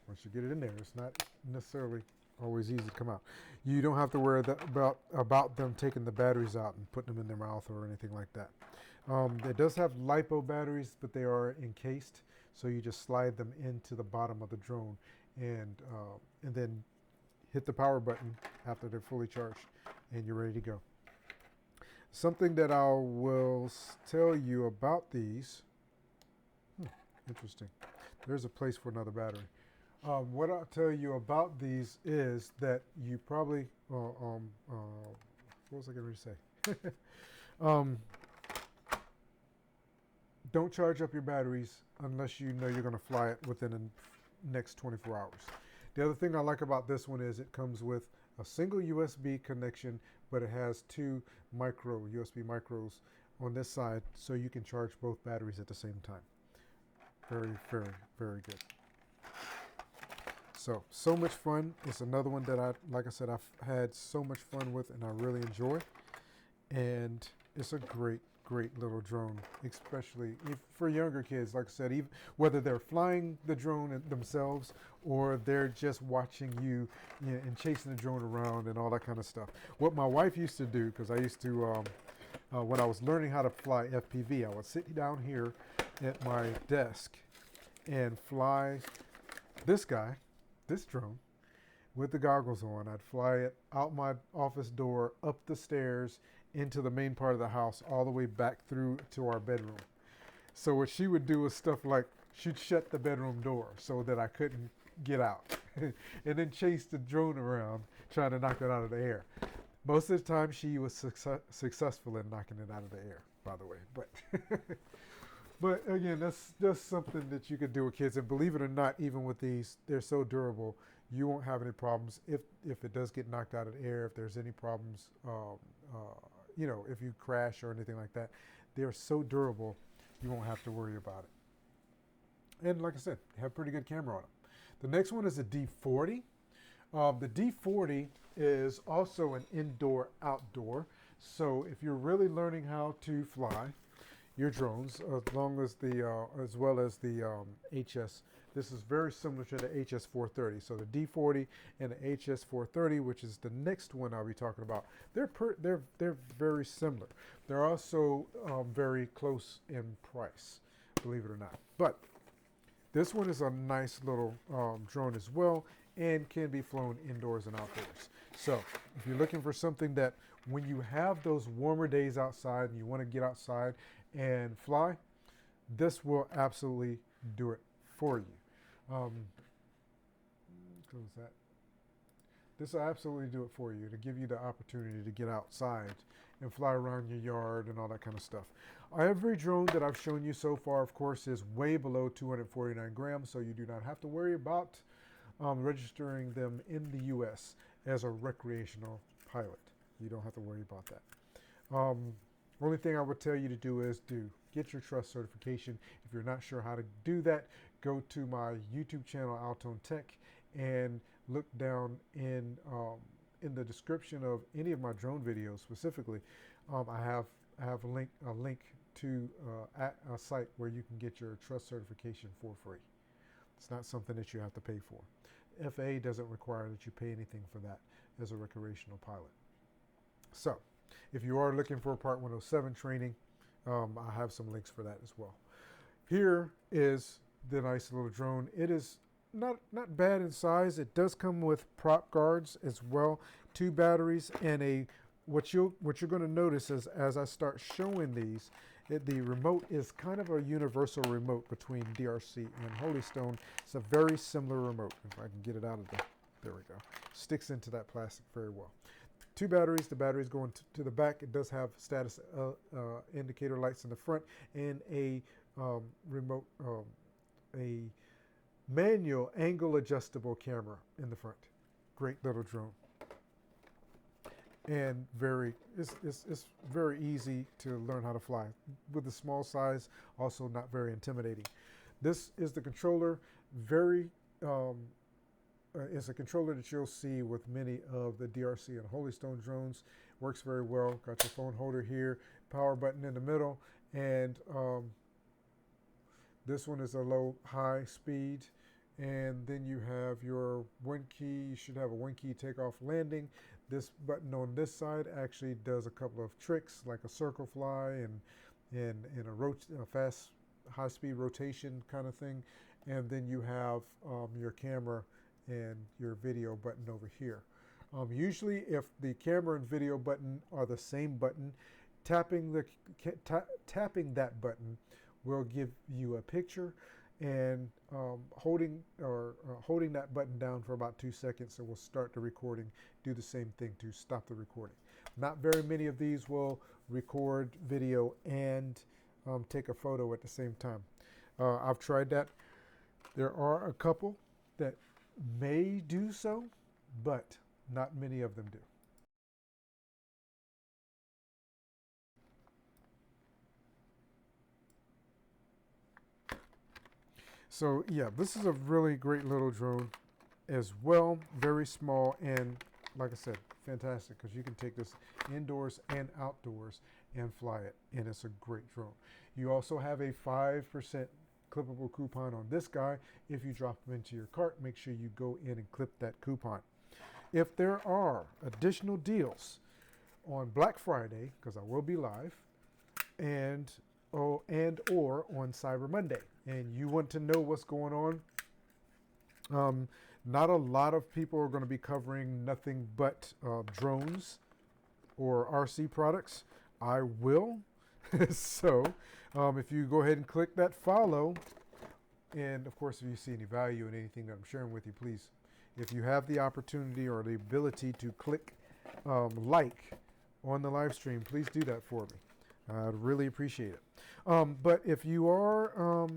Once you get it in there, it's not necessarily always easy to come out. You don't have to worry about them taking the batteries out and putting them in their mouth or anything like that. It does have LiPo batteries, but they are encased, so you just slide them into the bottom of the drone and then hit the power button after they're fully charged, and you're ready to go. Something that I will tell you about these. Interesting. There's a place for another battery. What I'll tell you about these is that you probably, what was I going to say? Don't charge up your batteries unless you know you're going to fly it within the next 24 hours. The other thing I like about this one is it comes with a single USB connection, but it has 2 USB micros on this side, so you can charge both batteries at the same time. Very, very, very good. So much fun. It's another one that like I said, I've had so much fun with and I really enjoy. And it's a great little drone, especially for younger kids. Like I said, even whether they're flying the drone themselves or they're just watching you, and chasing the drone around and all that kind of stuff. What my wife used to do, because I used to, when I was learning how to fly FPV, I would sit down here at my desk and fly this drone with the goggles on. I'd fly it out my office door, up the stairs, into the main part of the house, all the way back through to our bedroom. So what she would do was stuff like, she'd shut the bedroom door so that I couldn't get out and then chase the drone around trying to knock it out of the air. Most of the time she was successful in knocking it out of the air, by the way. But again, that's just something that you could do with kids. And believe it or not, even with these, they're so durable, you won't have any problems if it does get knocked out of the air, if there's any problems, if you crash or anything like that. They're so durable, you won't have to worry about it. And like I said, they have pretty good camera on them. The next one is a D40. The D40 is also an indoor-outdoor. So if you're really learning how to fly your drones, as well as the HS. This is very similar to the HS-430. So the D40 and the HS-430, which is the next one I'll be talking about, they're very similar. They're also very close in price, believe it or not. But this one is a nice little drone as well, and can be flown indoors and outdoors. So if you're looking for something that when you have those warmer days outside and you want to get outside and fly, this will absolutely do it for you. Close that. This will absolutely do it for you, to give you the opportunity to get outside and fly around your yard and all that kind of stuff. Every drone that I've shown you so far, of course, is way below 249 grams, so you do not have to worry about registering them in the U.S. as a recreational pilot. You don't have to worry about that. Only thing I would tell you to do is get your trust certification. If you're not sure how to do that, go to my YouTube channel, AlTone Tech, and look down in the description of any of my drone videos specifically. I have a link to a site where you can get your trust certification for free. It's not something that you have to pay for. FAA doesn't require that you pay anything for that as a recreational pilot. So, if you are looking for a Part 107 training, I have some links for that as well. Here is the nice little drone. It is not bad in size. It does come with prop guards as well, 2 batteries, and what you're going to notice is as I start showing these, the remote is kind of a universal remote between DRC and Holystone. It's a very similar remote. If I can get it out of there we go. Sticks into that plastic very well. 2 batteries. The batteries going to the back. It does have status indicator lights in the front and a remote, a manual angle adjustable camera in the front. Great little drone. And it's very easy to learn how to fly. With the small size, also not very intimidating. This is the controller. It's a controller that you'll see with many of the DRC and Holystone drones. Works very well. Got your phone holder here, power button in the middle, and this one is a low-high speed. And then you have your 1 key. You should have a 1 key takeoff landing. This button on this side actually does a couple of tricks like a circle fly and a fast high-speed rotation kind of thing. And then you have your camera and your video button over here. Usually if the camera and video button are the same button, tapping that button will give you a picture, and holding that button down for about 2 seconds, it will start the recording. Do the same thing to stop the recording. Not very many of these will record video and take a photo at the same time. I've tried that. There are a couple that may do so, but not many of them do. So yeah, this is a really great little drone as well. Very small and, like I said, fantastic because you can take this indoors and outdoors and fly it, and it's a great drone. You also have a 5% clippable coupon on this guy. If you drop them into your cart, make sure you go in and clip that coupon. If there are additional deals on Black Friday, because I will be live, and or on Cyber Monday, and you want to know what's going on, not a lot of people are going to be covering nothing but drones or RC products. I will. So if you go ahead and click that follow, and of course if you see any value in anything that I'm sharing with you, please, if you have the opportunity or the ability to click like on the live stream, please do that for me. I'd really appreciate it. But if you are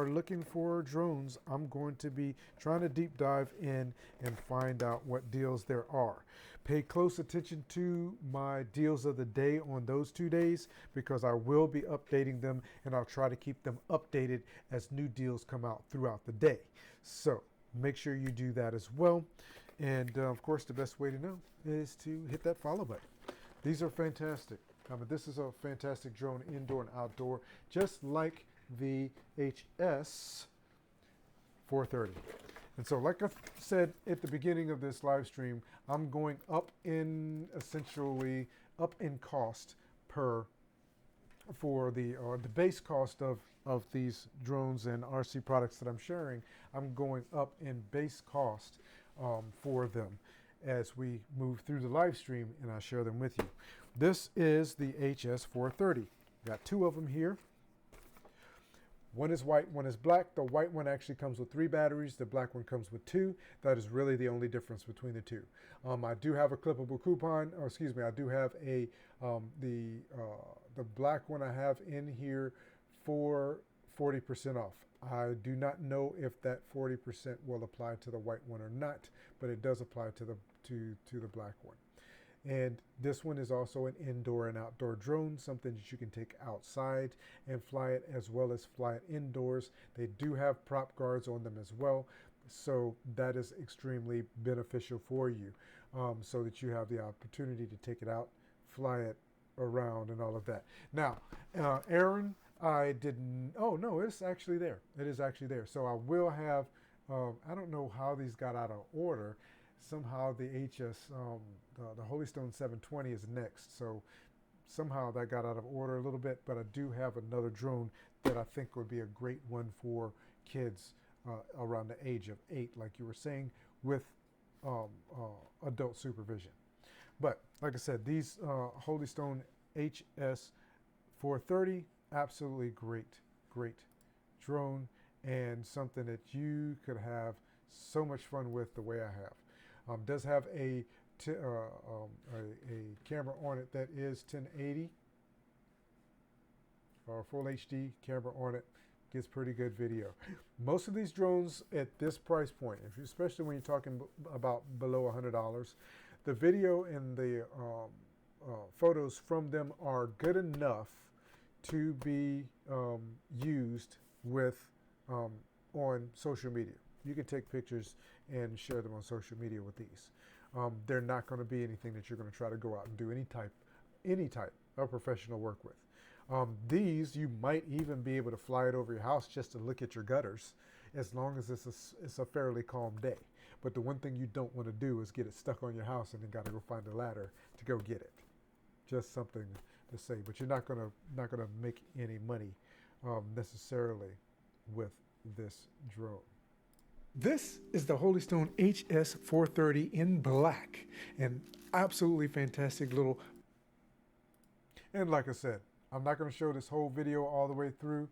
looking for drones, I'm going to be trying to deep dive in and find out what deals there are. Pay close attention to my deals of the day on those 2 days, because I will be updating them, and I'll try to keep them updated as new deals come out throughout the day. So make sure you do that as well. And of course, the best way to know is to hit that follow button. These are fantastic. This is a fantastic drone, indoor and outdoor, just like the HS 430. And so, like I said at the beginning of this live stream, I'm going up in cost for the base cost of these drones and RC products that I'm sharing. I'm going up in base cost for them as we move through the live stream, and I share them with you. This is the HS 430. Got 2 of them here. One is white, one is black. The white one actually comes with 3 batteries. The black one comes with 2. That is really the only difference between the 2. I do have a clippable coupon, or excuse me, I do have a the black one I have in here for 40% off. I do not know if that 40% will apply to the white one or not, but it does apply to the black one. And this one is also an indoor and outdoor drone, something that you can take outside and fly it, as well as fly it indoors. They do have prop guards on them as well, so that is extremely beneficial for you, so that you have the opportunity to take it out, fly it around and all of that. Now, Aaron, I didn't. Oh no, it's actually there. It is actually there. So I will have. I don't know how these got out of order. Somehow the HS, the Holy Stone 720 is next. So somehow that got out of order a little bit. But I do have another drone that I think would be a great one for kids around the age of 8, like you were saying, with adult supervision. But like I said, these Holy Stone HS 430, absolutely great drone, and something that you could have so much fun with the way I have. Does have a camera on it that is 1080 or full HD camera on it. Gets pretty good video. Most of these drones at this price point, especially when you're talking about below $100, the video and the photos from them are good enough to be used with on social media. You can take pictures and share them on social media with these. They're not going to be anything that you're going to try to go out and do any type of professional work with. These, you might even be able to fly it over your house just to look at your gutters, as long as it's a fairly calm day. But the one thing you don't want to do is get it stuck on your house and then got to go find a ladder to go get it. Just something to say. But you're not gonna make any money necessarily with this drone. This is the Holy Stone HS 430 in black. An absolutely fantastic little. And like I said, I'm not going to show this whole video all the way through.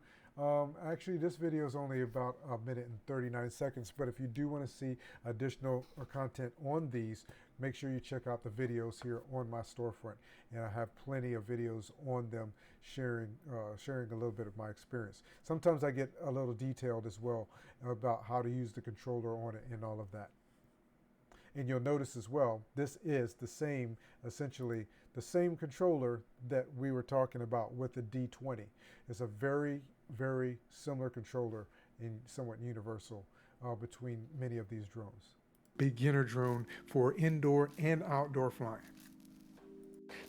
Actually, this video is only about 1 minute and 39 seconds. But if you do want to see additional content on these, make sure you check out the videos here on my storefront. And I have plenty of videos on them sharing a little bit of my experience. Sometimes I get a little detailed as well about how to use the controller on it and all of that. And you'll notice as well, this is the same, essentially the same controller that we were talking about with the D20. It's a very, very similar controller and somewhat universal between many of these drones. Beginner drone for indoor and outdoor flying.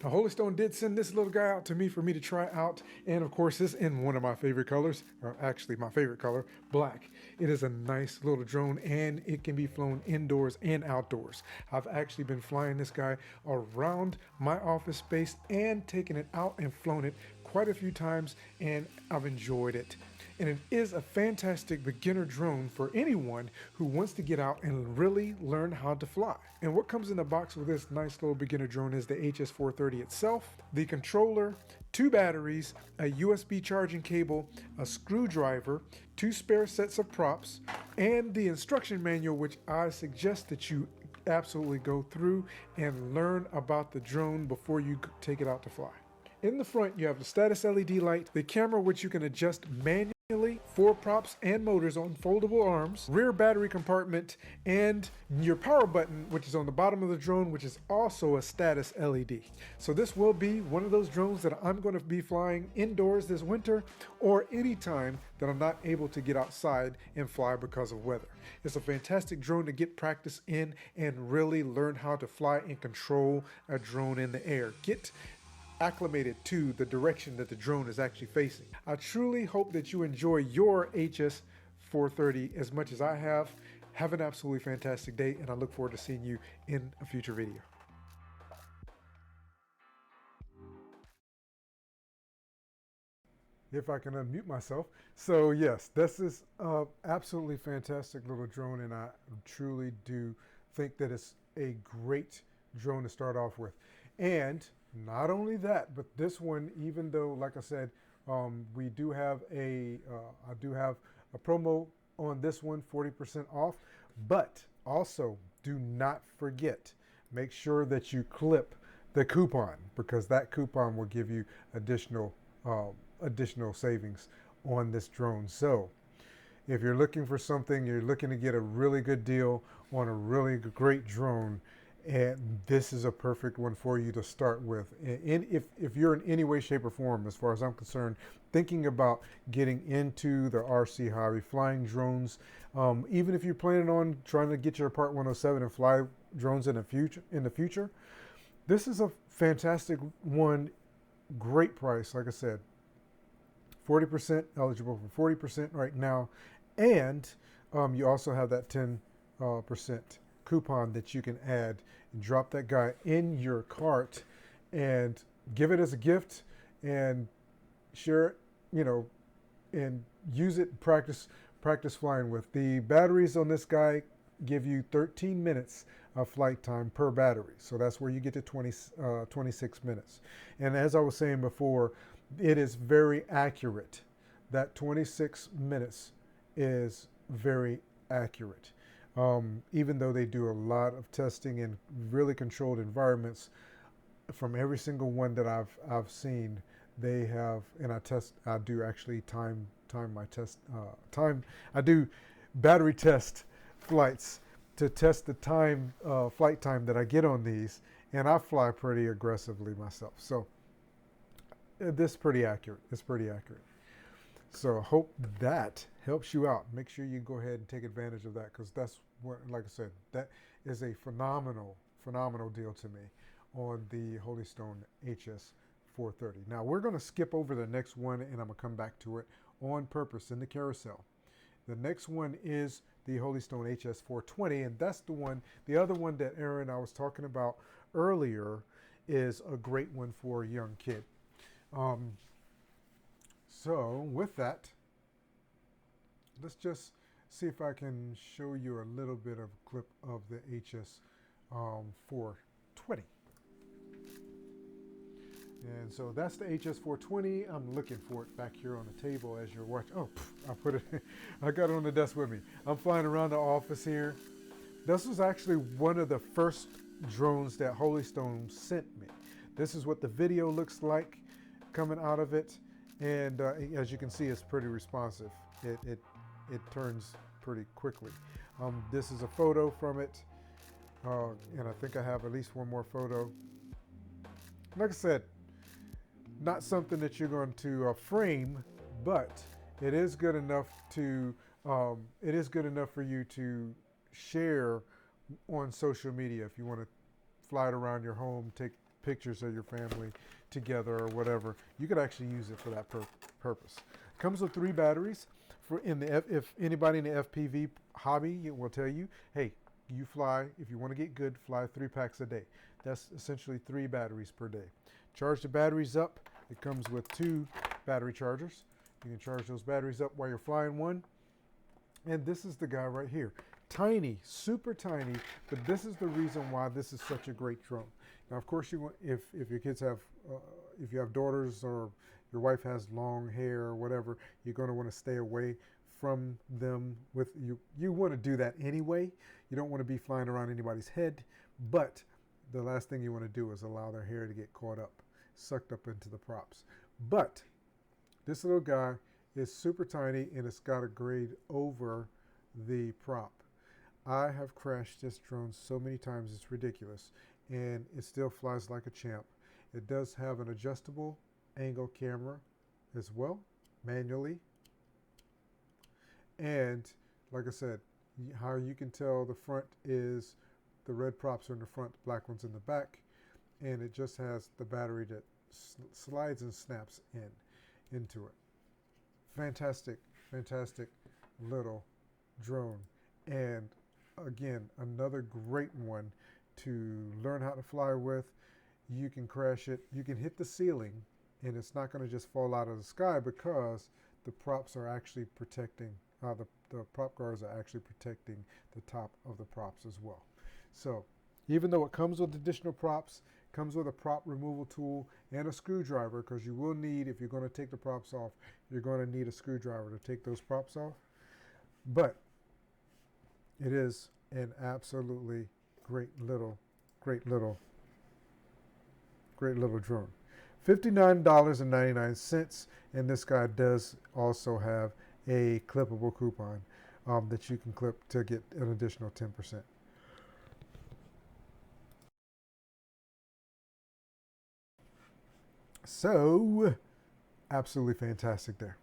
Now, Holy Stone did send this little guy out to me for me to try out, and of course it's in one of my favorite colors, or actually my favorite color, black. It is a nice little drone, and it can be flown indoors and outdoors. I've actually been flying this guy around my office space and taken it out and flown it quite a few times, and I've enjoyed it. And it is a fantastic beginner drone for anyone who wants to get out and really learn how to fly. And what comes in the box with this nice little beginner drone is the HS430 itself, the controller, 2 batteries, a USB charging cable, a screwdriver, 2 spare sets of props, and the instruction manual, which I suggest that you absolutely go through and learn about the drone before you take it out to fly. In the front, you have the status LED light, the camera which you can adjust manually, 4 props and motors on foldable arms, rear battery compartment, and your power button, which is on the bottom of the drone, which is also a status LED. So this will be one of those drones that I'm going to be flying indoors this winter, or anytime that I'm not able to get outside and fly because of weather. It's a fantastic drone to get practice in and really learn how to fly and control a drone in the air. Get acclimated to the direction that the drone is actually facing. I truly hope that you enjoy your HS430 as much as I have. Have an absolutely fantastic day, and I look forward to seeing you in a future video. If I can unmute myself. So yes, this is an absolutely fantastic little drone, and I truly do think that it's a great drone to start off with. And not only that, but this one, even though, like I said, we do have I do have a promo on this one, 40% off, but also do not forget, make sure that you clip the coupon, because that coupon will give you additional savings on this drone. So if you're looking for something, you're looking to get a really good deal on a really great drone, and this is a perfect one for you to start with. And if you're in any way, shape, or form, as far as I'm concerned, thinking about getting into the RC hobby, flying drones, even if you're planning on trying to get your Part 107 and fly drones in the future, this is a fantastic one great price. Like I said, 40% eligible for 40% right now, and you also have that 10% coupon that you can add and drop that guy in your cart and give it as a gift and share it, and use it, practice flying with. The batteries on this guy give you 13 minutes of flight time per battery. So that's where you get to 26 minutes. And as I was saying before, it is very accurate. That 26 minutes is very accurate. Even though they do a lot of testing in really controlled environments, from every single one that I've seen, they have, and I do actually time my test, I do battery test flights to test the flight time that I get on these, and I fly pretty aggressively myself. So this is pretty accurate. It's pretty accurate. So I hope that helps you out. Make sure you go ahead and take advantage of that, because that's what, like I said, that is a phenomenal deal to me on the Holystone HS430. Now we're going to skip over the next one, and I'm going to come back to it on purpose in the carousel. The next one is the Holystone HS420, and that's the other one that Aaron, I was talking about earlier, is a great one for a young kid. So with that, let's just see if I can show you a little bit of a clip of the HS420. And so that's the HS420. I'm looking for it back here on the table as you're watching. Oh, I put it, I got it on the desk with me. I'm flying around the office here. This was actually one of the first drones that Holystone sent me. This is what the video looks like coming out of it. And as you can see, it's pretty responsive. It turns pretty quickly. This is a photo from it. And I think I have at least one more photo. Like I said, not something that you're going to frame, but it is good enough to for you to share on social media if you want to fly it around your home, take pictures of your family together or whatever. You could actually use it for that purpose. It comes with 3 batteries. If anybody in the FPV hobby will tell you, hey, you fly, if you want to get good, fly 3 packs a day. That's essentially 3 batteries per day. Charge the batteries up. It comes with 2 battery chargers. You can charge those batteries up while you're flying one. And this is the guy right here. Tiny, super tiny, but this is the reason why this is such a great drone. Now, of course, if your kids have, if you have daughters or your wife has long hair or whatever, you're going to want to stay away from them. You want to do that anyway. You don't want to be flying around anybody's head, but the last thing you want to do is allow their hair to get caught up, sucked up into the props. But this little guy is super tiny, and it's got a grade over the prop. I have crashed this drone so many times, it's ridiculous, and it still flies like a champ. It does have an adjustable angle camera as well, manually. And like I said, how you can tell the front is the red props are in the front, the black ones in the back, and it just has the battery that slides and snaps into it. Fantastic little drone. And again, another great one to learn how to fly with. You can crash it, you can hit the ceiling, and it's not going to just fall out of the sky because the props are actually protecting, the prop guards are actually protecting the top of the props as well. So even though it comes with additional props, comes with a prop removal tool and a screwdriver, because you will need, if you're going to take the props off, you're going to need a screwdriver to take those props off. But it is an absolutely great little drone. $59.99, and this guy does also have a clippable coupon that you can clip to get an additional 10%. So, absolutely fantastic there.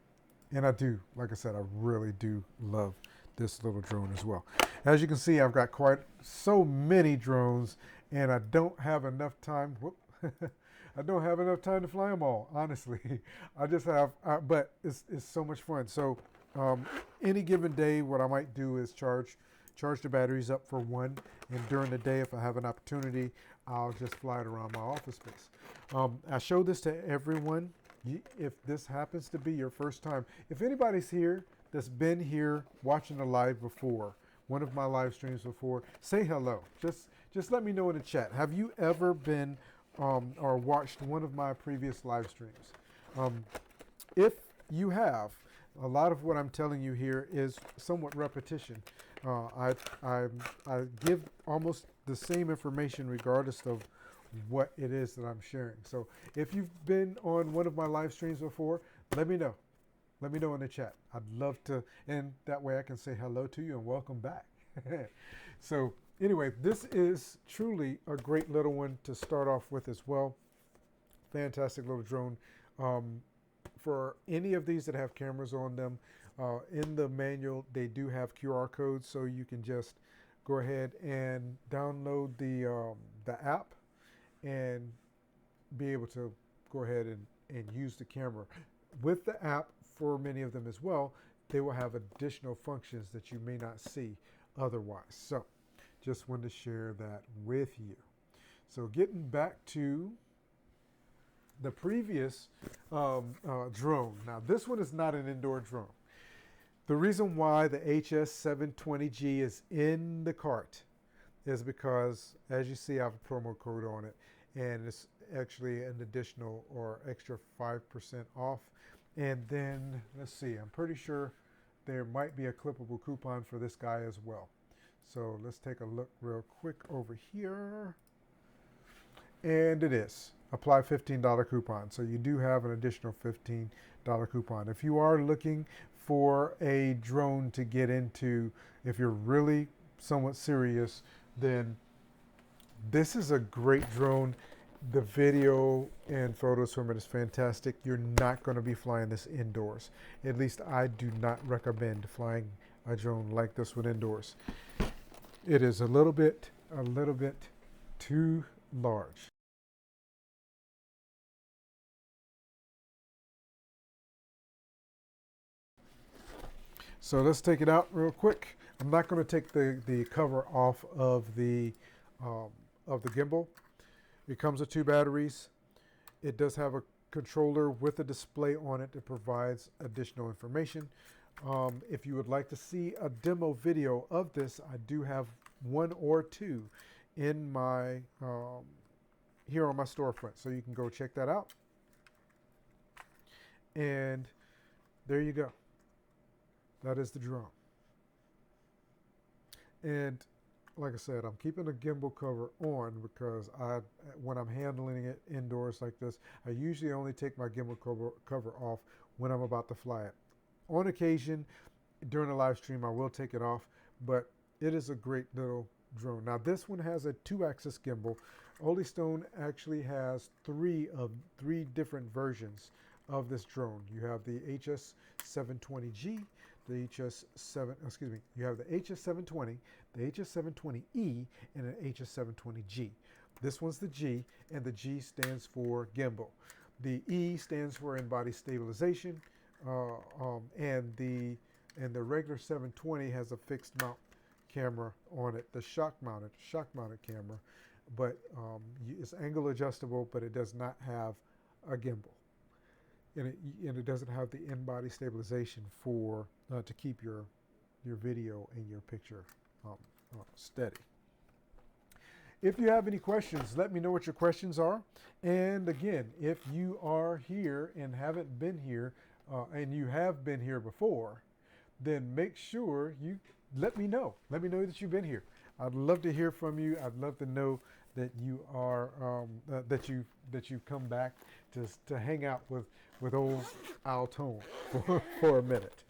And I do, like I said, I really do love this little drone as well. As you can see, I've got quite so many drones, and I don't have enough time. Whoop, I don't have enough time to fly them all, honestly. I just have, but it's so much fun. So any given day, what I might do is charge the batteries up for one, and during the day, if I have an opportunity, I'll just fly it around my office space. I show this to everyone. If this happens to be your first time, if anybody's here that's been here watching the live before, one of my live streams before, say hello. Just let me know in the chat. Have you ever been or watched one of my previous live streams? If you have, a lot of what I'm telling you here is somewhat repetition. I give almost the same information regardless of what it is that I'm sharing. So if you've been on one of my live streams before, let me know. Let me know in the chat. I'd love to, and that way I can say hello to you and welcome back. So anyway, this is truly a great little one to start off with as well. Fantastic little drone. For any of these that have cameras on them, in the manual, they do have QR codes, so you can just go ahead and download the app and be able to go ahead and use the camera. With the app, for many of them as well, they will have additional functions that you may not see otherwise. So just wanted to share that with you. So getting back to the previous drone. Now this one is not an indoor drone. The reason why the HS720G is in the cart is because, as you see, I have a promo code on it, and it's actually an additional or extra 5% off. And then, let's see, I'm pretty sure there might be a clippable coupon for this guy as well. So let's take a look real quick over here. And it is. Apply $15 coupon. So you do have an additional $15 coupon. If you are looking for a drone to get into, if you're really somewhat serious, then this is a great drone. The video and photos from it is fantastic. You're not going to be flying this indoors. At least I do not recommend flying a drone like this one indoors. It is a little bit too large. So let's take it out real quick. I'm not going to take the cover off of the gimbal. It comes with 2 batteries. It does have a controller with a display on it that provides additional information. If you would like to see a demo video of this, I do have 1 or 2 in my here on my storefront, so you can go check that out. And there you go. That is the drone. And like I said, I'm keeping the gimbal cover on because when I'm handling it indoors like this, I usually only take my gimbal cover off when I'm about to fly it. On occasion, during a live stream, I will take it off, but it is a great little drone. Now this one has a 2-axis gimbal. AlTone actually has 3 different versions of this drone. You have the HS720G, you have the HS720, the HS720E, and an HS720G. This one's the G, and the G stands for gimbal. The E stands for in-body stabilization, and the regular 720 has a fixed mount camera on it, the shock mounted camera, but it's angle adjustable, but it does not have a gimbal. And it doesn't have the in-body stabilization for to keep your video and your picture steady. If you have any questions, let me know what your questions are. And again, if you are here and haven't been here, and you have been here before, then make sure you let me know. Let me know that you've been here. I'd love to hear from you. I'd love to know that you are that you've come back to hang out with old AlTone for a minute.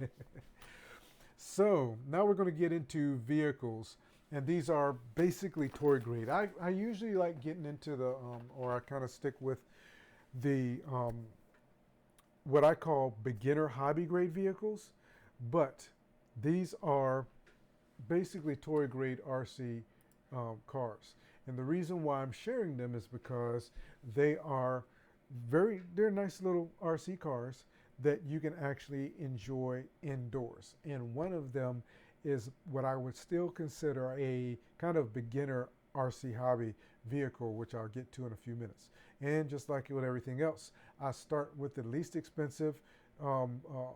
So now we're going to get into vehicles, and these are basically toy grade. I usually like getting into the or I kind of stick with the what I call beginner hobby grade vehicles, but these are basically toy grade RC cars. And the reason why I'm sharing them is because they're nice little RC cars that you can actually enjoy indoors. And one of them is what I would still consider a kind of beginner RC hobby vehicle, which I'll get to in a few minutes. And just like with everything else, I start with um, uh,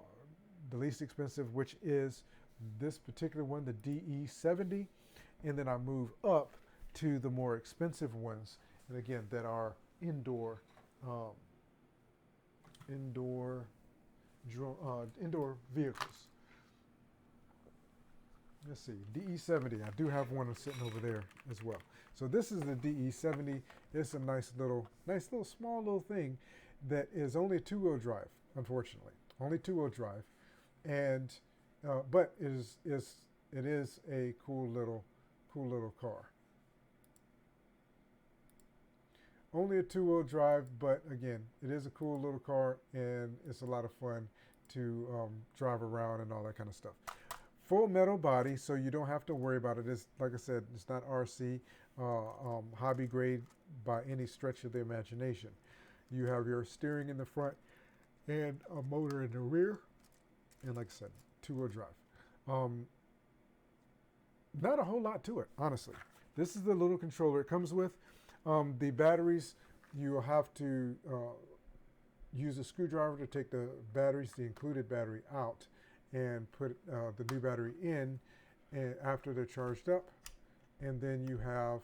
the least expensive, which is this particular one, the DE70, and then I move up to the more expensive ones, and again, that are um, indoor, indoor vehicles. Let's see, DE70. I do have one sitting over there as well. So this is the DE70. It's a nice little small little thing that is only a two-wheel drive, unfortunately, only two-wheel drive, and but it is a cool little car. Only a two-wheel drive, but again, it is a cool little car, and it's a lot of fun to drive around and all that kind of stuff. Full metal body, so you don't have to worry about it. It's, like I said, it's not RC, hobby grade by any stretch of the imagination. You have your steering in the front and a motor in the rear, and like I said, two-wheel drive. Not a whole lot to it, honestly. This is the little controller it comes with. The batteries, you'll have to use a screwdriver to take the included battery out, and put the new battery in after they're charged up. And then you have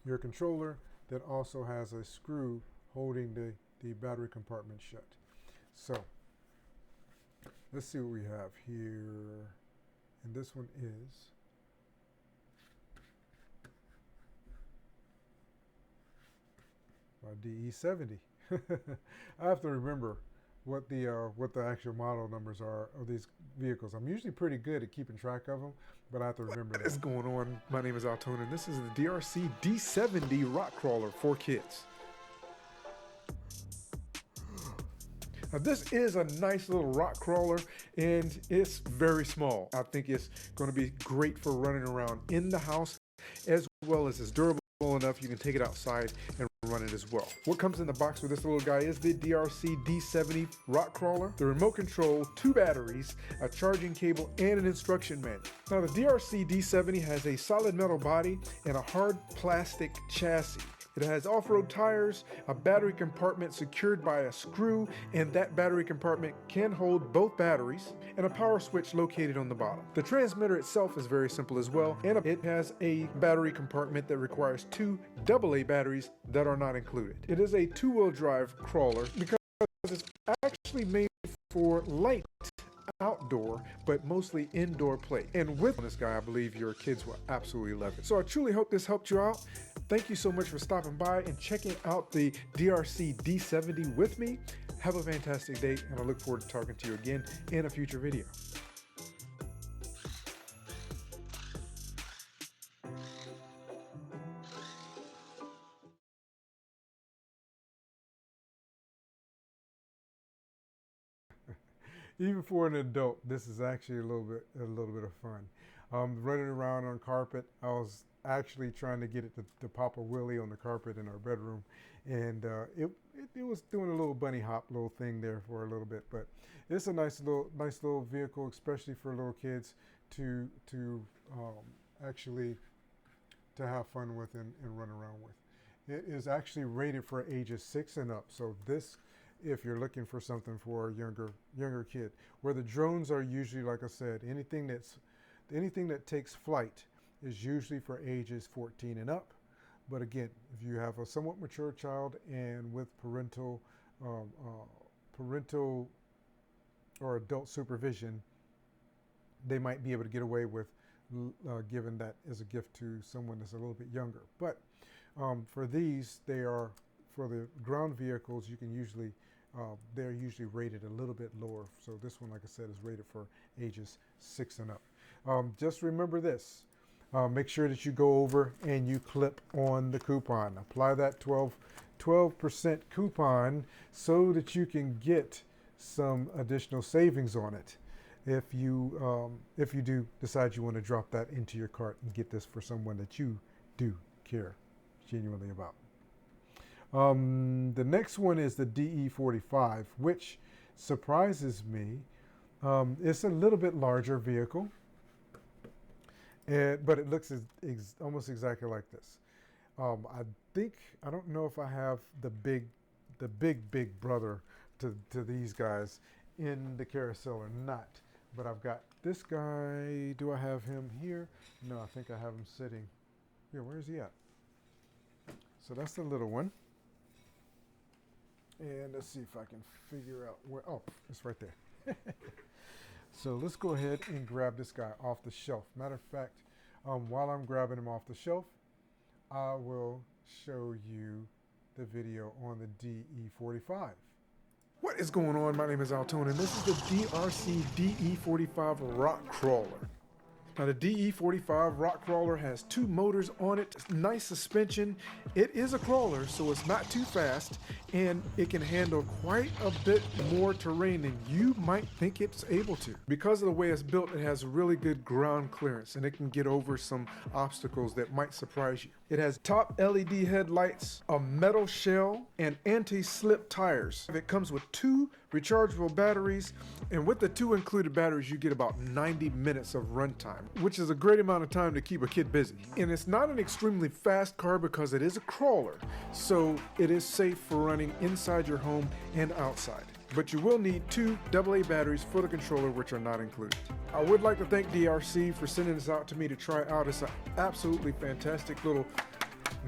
your controller that also has a screw holding the battery compartment shut. So let's see what we have here. And this one is my DE70. I have to remember what the actual model numbers are of these vehicles. I'm usually pretty good at keeping track of them, but I have to remember What is going on? My name is AlTone, and this is the DRC D70 rock crawler for kids. Now this is a nice little rock crawler, and it's very small. I think it's going to be great for running around in the house, as well as it's durable enough you can take it outside and run it as well. What comes in the box with this little guy is the DRC D70 rock crawler, the remote control, 2 batteries, a charging cable, and an instruction manual. Now the DRC D70 has a solid metal body and a hard plastic chassis. It has off-road tires, a battery compartment secured by a screw, and that battery compartment can hold both batteries, and a power switch located on the bottom. The transmitter itself is very simple as well, and it has a battery compartment that requires 2 AA batteries that are not included. It is a 2-wheel drive crawler because it's actually made for light outdoor, but mostly indoor play. And with this guy, I believe your kids will absolutely love it. So I truly hope this helped you out. Thank you so much for stopping by and checking out the DRC D70 with me. Have a fantastic day, and I look forward to talking to you again in a future video. Even for an adult, this is actually a little bit of fun. Running around on carpet, I was actually trying to get it to pop a wheelie on the carpet in our bedroom, and it was doing a little bunny hop little thing there for a little bit. But it's a nice little vehicle, especially for little kids to actually to have fun with and run around with. It is actually rated for ages 6 and up. So this, if you're looking for something for a younger kid, where the drones are usually, like I said, anything that takes flight is usually for ages 14 and up. But again, if you have a somewhat mature child and with parental or adult supervision, they might be able to get away with giving that as a gift to someone that's a little bit younger. But for these, for the ground vehicles, you can usually they're usually rated a little bit lower. So this one, like I said, is rated for ages 6 and up. Just remember this. Make sure that you go over and you clip on the coupon. Apply that 12% coupon so that you can get some additional savings on it if you do decide you want to drop that into your cart and get this for someone that you do care genuinely about. The next one is the DE45, which surprises me. It's a little bit larger vehicle, but it looks almost exactly like this. I don't know if I have the big brother to these guys in the carousel or not, but I've got this guy. Do I have him here? No, I think I have him sitting here. Where is he at? So that's the little one. And let's see if I can figure out where. Oh, it's right there. So let's go ahead and grab this guy off the shelf. Matter of fact, while I'm grabbing him off the shelf, I will show you the video on the DE45. What is going on? My name is AlTone, and this is the DRC DE45 Rock Crawler. Now, the DE45 Rock Crawler has 2 motors on it, nice suspension. It is a crawler, so it's not too fast, and it can handle quite a bit more terrain than you might think it's able to. Because of the way it's built, it has really good ground clearance, and it can get over some obstacles that might surprise you. It has top LED headlights, a metal shell, and anti-slip tires. It comes with 2 rechargeable batteries, and with the 2 included batteries, you get about 90 minutes of runtime, which is a great amount of time to keep a kid busy. And it's not an extremely fast car because it is a crawler, so it is safe for running inside your home and outside. But you will need 2 AA batteries for the controller, which are not included. I would like to thank DRC for sending this out to me to try out. It's an absolutely fantastic little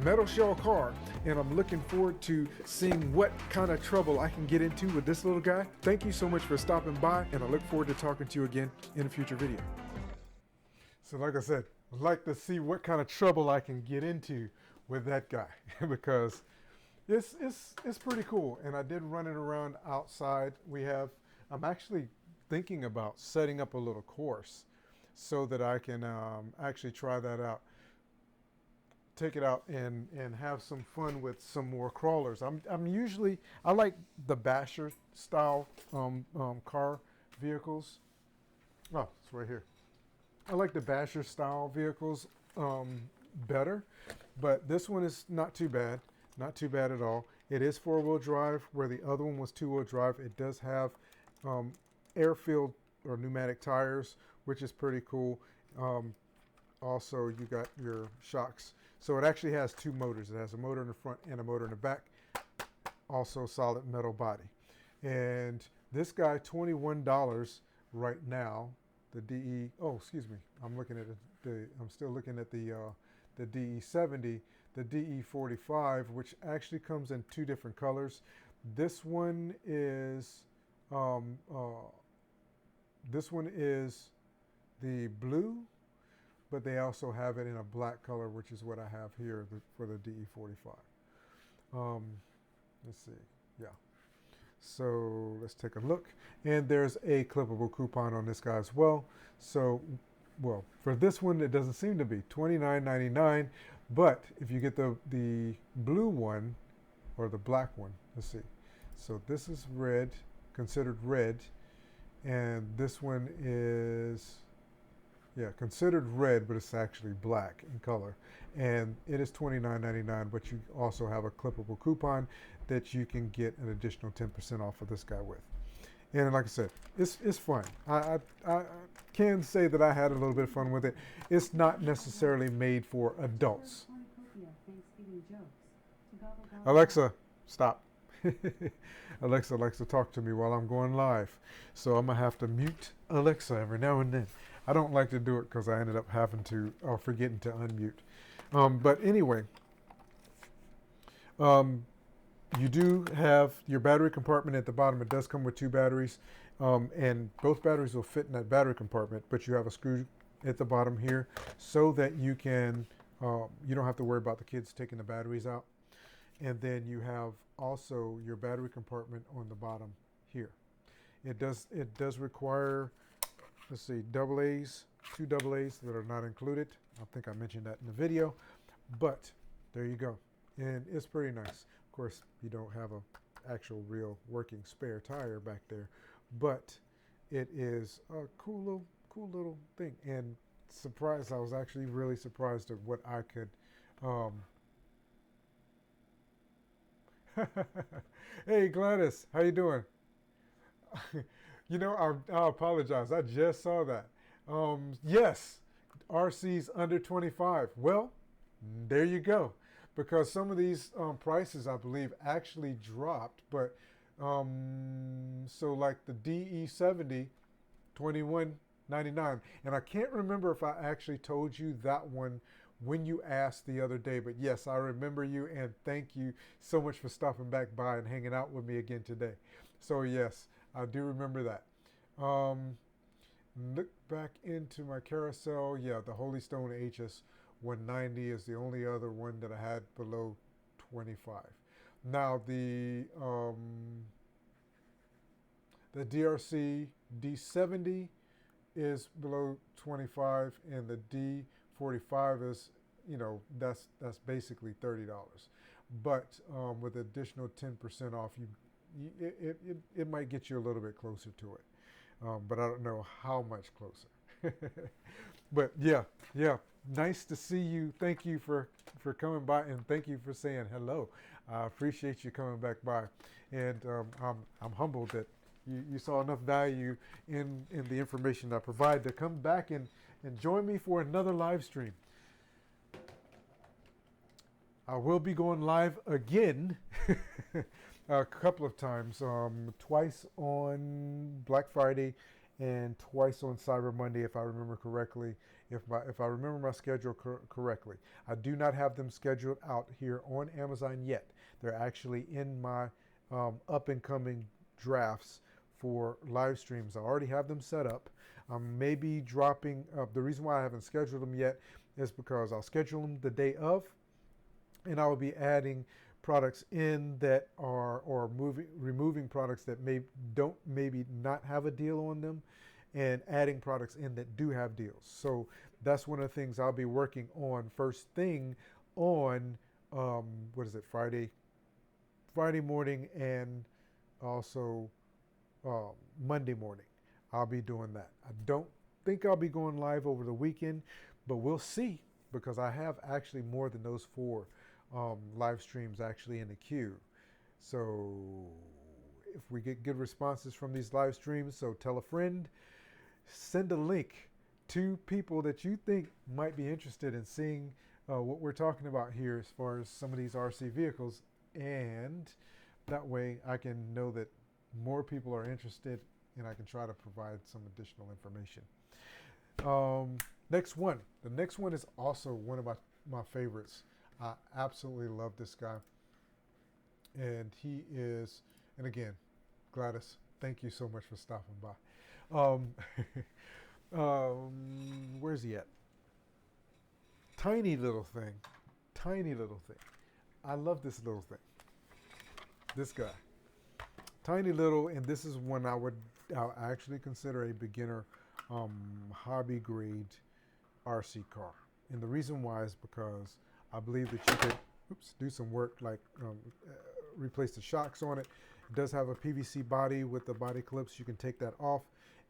metal shell car, and I'm looking forward to seeing what kind of trouble I can get into with this little guy. Thank you so much for stopping by, and I look forward to talking to you again in a future video. So like I said, I'd like to see what kind of trouble I can get into with that guy because it's pretty cool. And I did run it around outside. I'm actually thinking about setting up a little course so that I can actually try that out. Take it out and have some fun with some more crawlers. I like the basher style car vehicles. Oh, it's right here. I like the basher style vehicles better, but this one is not too bad. Not too bad at all. It is 4-wheel drive where the other one was 2-wheel drive. It does have air-filled or pneumatic tires, which is pretty cool. Also, you got your shocks. So it actually has 2 motors. It has a motor in the front and a motor in the back. Also solid metal body. And this guy, $21 right now. The DE. Oh, excuse me. I'm still looking at the DE70, the DE45, which actually comes in 2 different colors. This one is the blue, but they also have it in a black color, which is what I have here for the DE45. Let's see. Yeah. So let's take a look. And there's a clippable coupon on this guy as well. So, well, for this one, it doesn't seem to be $29.99. But if you get the blue one or the black one, let's see. So this is red, considered red. And this one is, yeah, considered red, but it's actually black in color. And it is $29.99, but you also have a clippable coupon that you can get an additional 10% off of this guy with. And like I said, it's fun. I can say that I had a little bit of fun with it. It's not necessarily made for adults. Alexa, stop. Alexa likes to talk to me while I'm going live. So I'm going to have to mute Alexa every now and then. I don't like to do it because I ended up having to, or forgetting to unmute. But anyway, you do have your battery compartment at the bottom. It does come with 2 batteries, and both batteries will fit in that battery compartment, but you have a screw at the bottom here so that you can, you don't have to worry about the kids taking the batteries out. And then you have also your battery compartment on the bottom here. It does require, let's see, AA's, 2 AA's that are not included. I think I mentioned that in the video, but there you go. And it's pretty nice. Of course, you don't have a actual real working spare tire back there, but it is a cool little thing. And I was actually really surprised at what I could Hey Gladys, how you doing? I apologize. I just saw that. Yes, RC's under 25. Well, there you go. Because some of these prices, I believe, actually dropped. But so like the DE70, 21.99, and I can't remember if I actually told you that one when you asked the other day. But yes, I remember you, and thank you so much for stopping back by and hanging out with me again today. So yes, I do remember that. Um, Look back into my carousel. Yeah, the Holy Stone HS 190 is the only other one that I had below 25. Now the DRC D70 is below 25, and the D45 is, that's basically $30. But with additional 10% off, it might get you a little bit closer to it. But I don't know how much closer. But yeah, nice to see you. Thank you for coming by, and thank you for saying hello. I appreciate you coming back by, and I'm humbled that you saw enough value in the information I provide to come back and join me for another live stream. I will be going live again a couple of times, twice on Black Friday and twice on Cyber Monday, if I remember correctly. If I remember my schedule correctly, I do not have them scheduled out here on Amazon yet. They're actually in my up and coming drafts for live streams. I already have them set up. Maybe dropping. The reason why I haven't scheduled them yet is because I'll schedule them the day of, and I will be adding products in that are, or removing products that maybe not have a deal on them, and adding products in that do have deals. So that's one of the things I'll be working on first thing on Friday morning, and also Monday morning. I'll be doing that. I don't think I'll be going live over the weekend, but we'll see, because I have actually more than those 4 live streams actually in the queue. So if we get good responses from these live streams, so tell a friend, send a link to people that you think might be interested in seeing what we're talking about here as far as some of these RC vehicles, and that way I can know that more people are interested, and I can try to provide some additional information. Next one. The next one is also one of my favorites. I absolutely love this guy. And he is, and again, Gladys, thank you so much for stopping by. Where's he at? Tiny little thing. Tiny little thing. I love this little thing. This guy. Tiny little, and this is one I'll actually consider a beginner hobby grade RC car. And the reason why is because I believe that you could do some work like replace the shocks on it. It does have a PVC body with the body clips. You can take that off,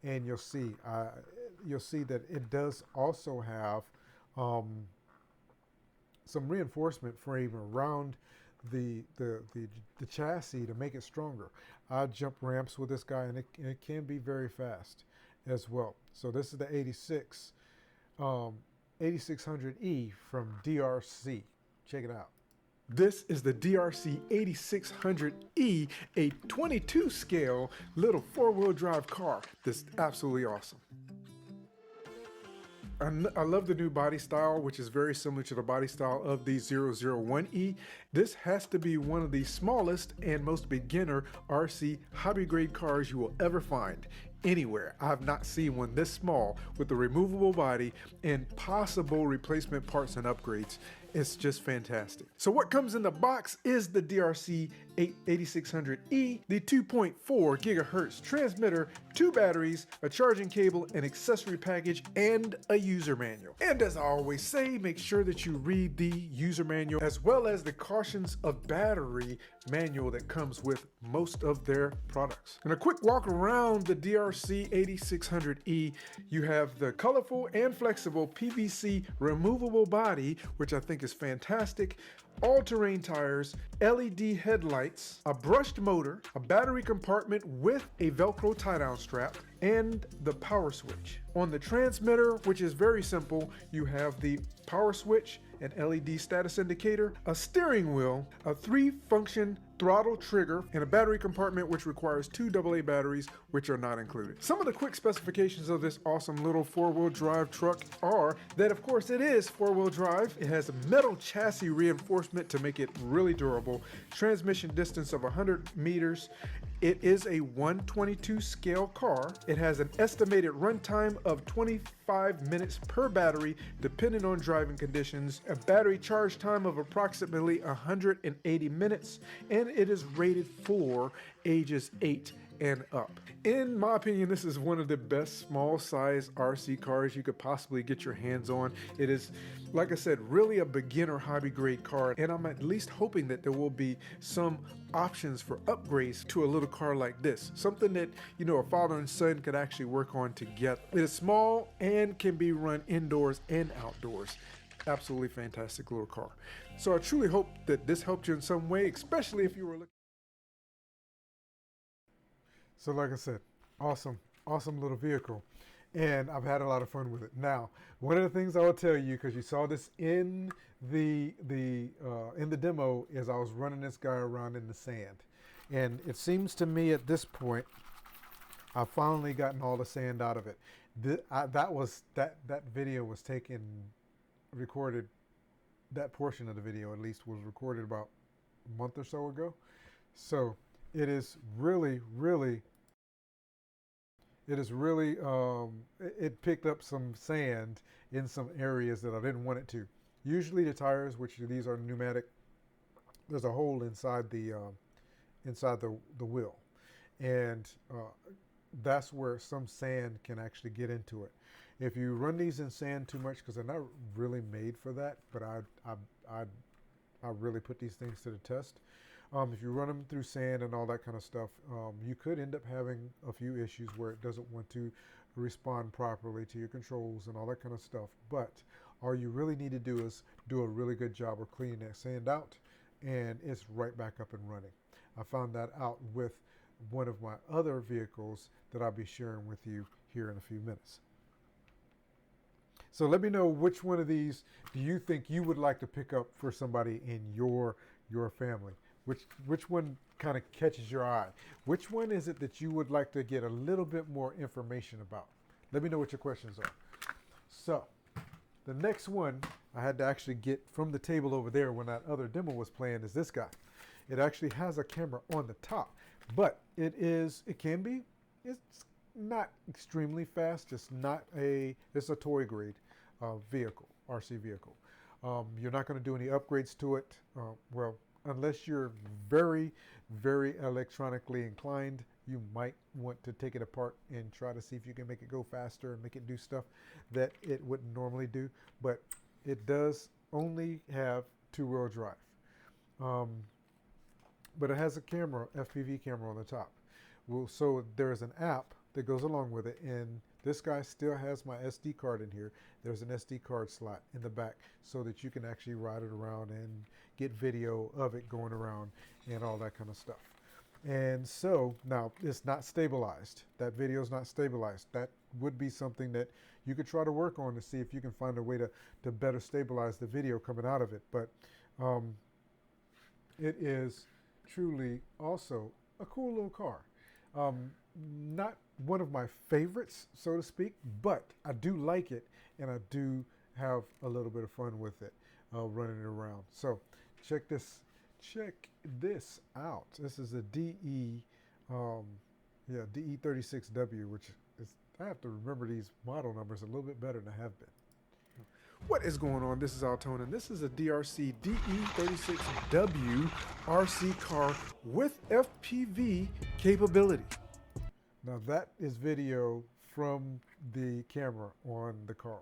and you'll see that it does also have some reinforcement frame around the chassis to make it stronger. I jump ramps with this guy, and it can be very fast as well. So this is the 8600E from DRC. Check it out. This is the DRC 8600E, a 22 scale little 4-wheel drive car that's absolutely awesome. I love the new body style, which is very similar to the body style of the 001E. This has to be one of the smallest and most beginner RC hobby grade cars you will ever find anywhere. I have not seen one this small with a removable body and possible replacement parts and upgrades. It's just fantastic. So what comes in the box is the DRC 8600E, the 2.4 gigahertz transmitter, 2 batteries, a charging cable, an accessory package, and a user manual. And as I always say, make sure that you read the user manual as well as the cautions of battery manual that comes with most of their products. And a quick walk around the DRC 8600E, you have the colorful and flexible PVC removable body, which I think is fantastic, all-terrain tires, LED headlights, a brushed motor, a battery compartment with a Velcro tie-down strap, and the power switch. On the transmitter, which is very simple, you have the power switch, an LED status indicator, a steering wheel, a 3-function throttle trigger, and a battery compartment which requires 2 AA batteries, which are not included. Some of the quick specifications of this awesome little 4-wheel drive truck are that, of course, it is 4-wheel drive. It has a metal chassis reinforcement to make it really durable, transmission distance of 100 meters. It is a 1/22 scale car. It has an estimated runtime of 25 minutes per battery, depending on driving conditions, a battery charge time of approximately 180 minutes, and it is rated for ages 8 and up. In my opinion, this is one of the best small size RC cars you could possibly get your hands on. It is, like I said, really a beginner hobby grade car, and I'm at least hoping that there will be some options for upgrades to a little car like this. Something that, you know, a father and son could actually work on together. It is small and can be run indoors and outdoors. Absolutely fantastic little car. So I truly hope that this helped you in some way, especially if you were looking. So like I said, awesome little vehicle. And I've had a lot of fun with it. Now, one of the things I will tell you, because you saw this in the demo, is I was running this guy around in the sand. And it seems to me at this point, I've finally gotten all the sand out of it. That video was recorded, that portion of the video at least was recorded about a month or so ago. So it is really, it picked up some sand in some areas that I didn't want it to. Usually the tires, which these are pneumatic, there's a hole inside the wheel, and that's where some sand can actually get into it. If you run these in sand too much, because they're not really made for that, but I really put these things to the test. If you run them through sand and all that kind of stuff, you could end up having a few issues where it doesn't want to respond properly to your controls and all that kind of stuff. But all you really need to do is do a really good job of cleaning that sand out, and it's right back up and running. I found that out with one of my other vehicles that I'll be sharing with you here in a few minutes. So let me know, which one of these do you think you would like to pick up for somebody in your family? Which one kind of catches your eye? Which one is it that you would like to get a little bit more information about? Let me know what your questions are. So the next one I had to actually get from the table over there when that other demo was playing is this guy. It actually has a camera on the top, but it's not extremely fast. It's a toy grade vehicle, RC vehicle. You're not going to do any upgrades to it. Unless you're very, very electronically inclined, you might want to take it apart and try to see if you can make it go faster and make it do stuff that it wouldn't normally do. But it does only have 2-wheel drive. But it has a camera, FPV camera on the top. Well, so there's an app that goes along with it, and this guy still has my SD card in here. There's an SD card slot in the back so that you can actually ride it around and get video of it going around and all that kind of stuff. And so now it's not stabilized. That video is not stabilized. That would be something that you could try to work on to see if you can find a way to better stabilize the video coming out of it. But it is truly also a cool little car. Not one of my favorites, so to speak, but I do like it, and I do have a little bit of fun with it, running it around. So check this out. This is a DE36W, which is, I have to remember these model numbers a little bit better than I have been. What is going on? This is AlTone, and this is a DRC DE36W RC car with FPV capability. Now that is video from the camera on the car.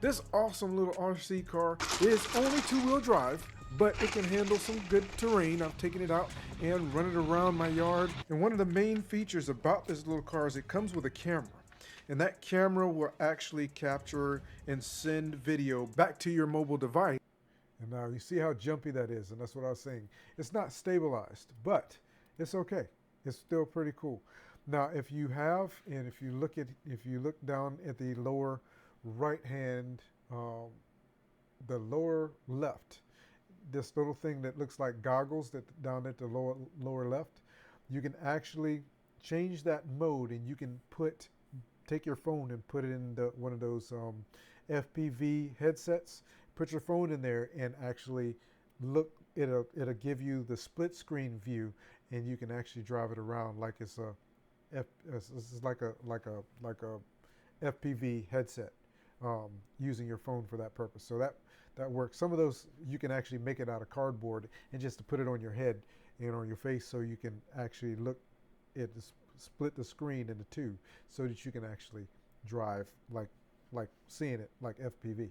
This awesome little RC car is only 2-wheel drive, but it can handle some good terrain. I've taken it out and run it around my yard. And one of the main features about this little car is it comes with a camera. And that camera will actually capture and send video back to your mobile device. And now you see how jumpy that is, and that's what I was saying. It's not stabilized, but it's okay. It's still pretty cool. Now, if you have, and if you look down at the lower right hand, the lower left, this little thing that looks like goggles that down at the lower left, you can actually change that mode, and you can take your phone and put it in one of those FPV headsets. Put your phone in there and actually look. It'll give you the split screen view, and you can actually drive it around like it's like a FPV headset, using your phone for that purpose. So that works. Some of those you can actually make it out of cardboard and just to put it on your head and on your face, so you can actually split the screen into two, so that you can actually drive like seeing it like FPV.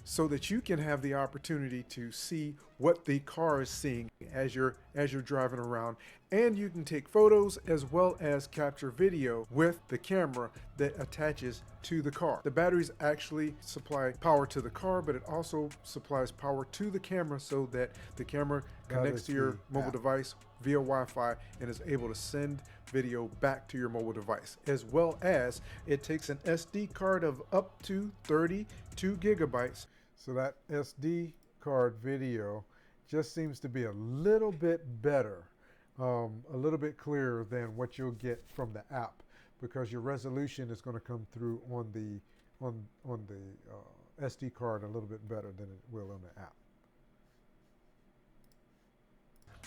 So that you can have the opportunity to see what the car is seeing as you're driving around, and you can take photos as well as capture video with the camera that attaches to the car. The batteries actually supply power to the car, but it also supplies power to the camera, so that the camera connects to your mobile device via Wi-Fi and is able to send video back to your mobile device, as well as it takes an SD card of up to 32 gigabytes. So that SD card video just seems to be a little bit better, a little bit clearer than what you'll get from the app, because your resolution is going to come through on the SD card a little bit better than it will on the app.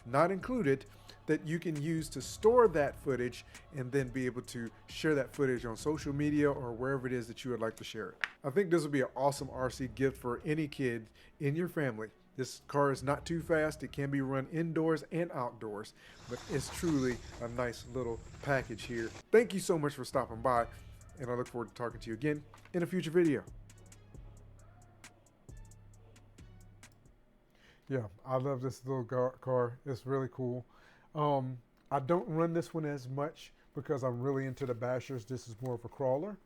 Not included, that you can use to store that footage and then be able to share that footage on social media or wherever it is that you would like to share it. I think this would be an awesome RC gift for any kid in your family. This car is not too fast. It can be run indoors and outdoors, but it's truly a nice little package here. Thank you so much for stopping by, and I look forward to talking to you again in a future video. Yeah, I love this little car. It's really cool. I don't run this one as much because I'm really into the bashers. This is more of a crawler,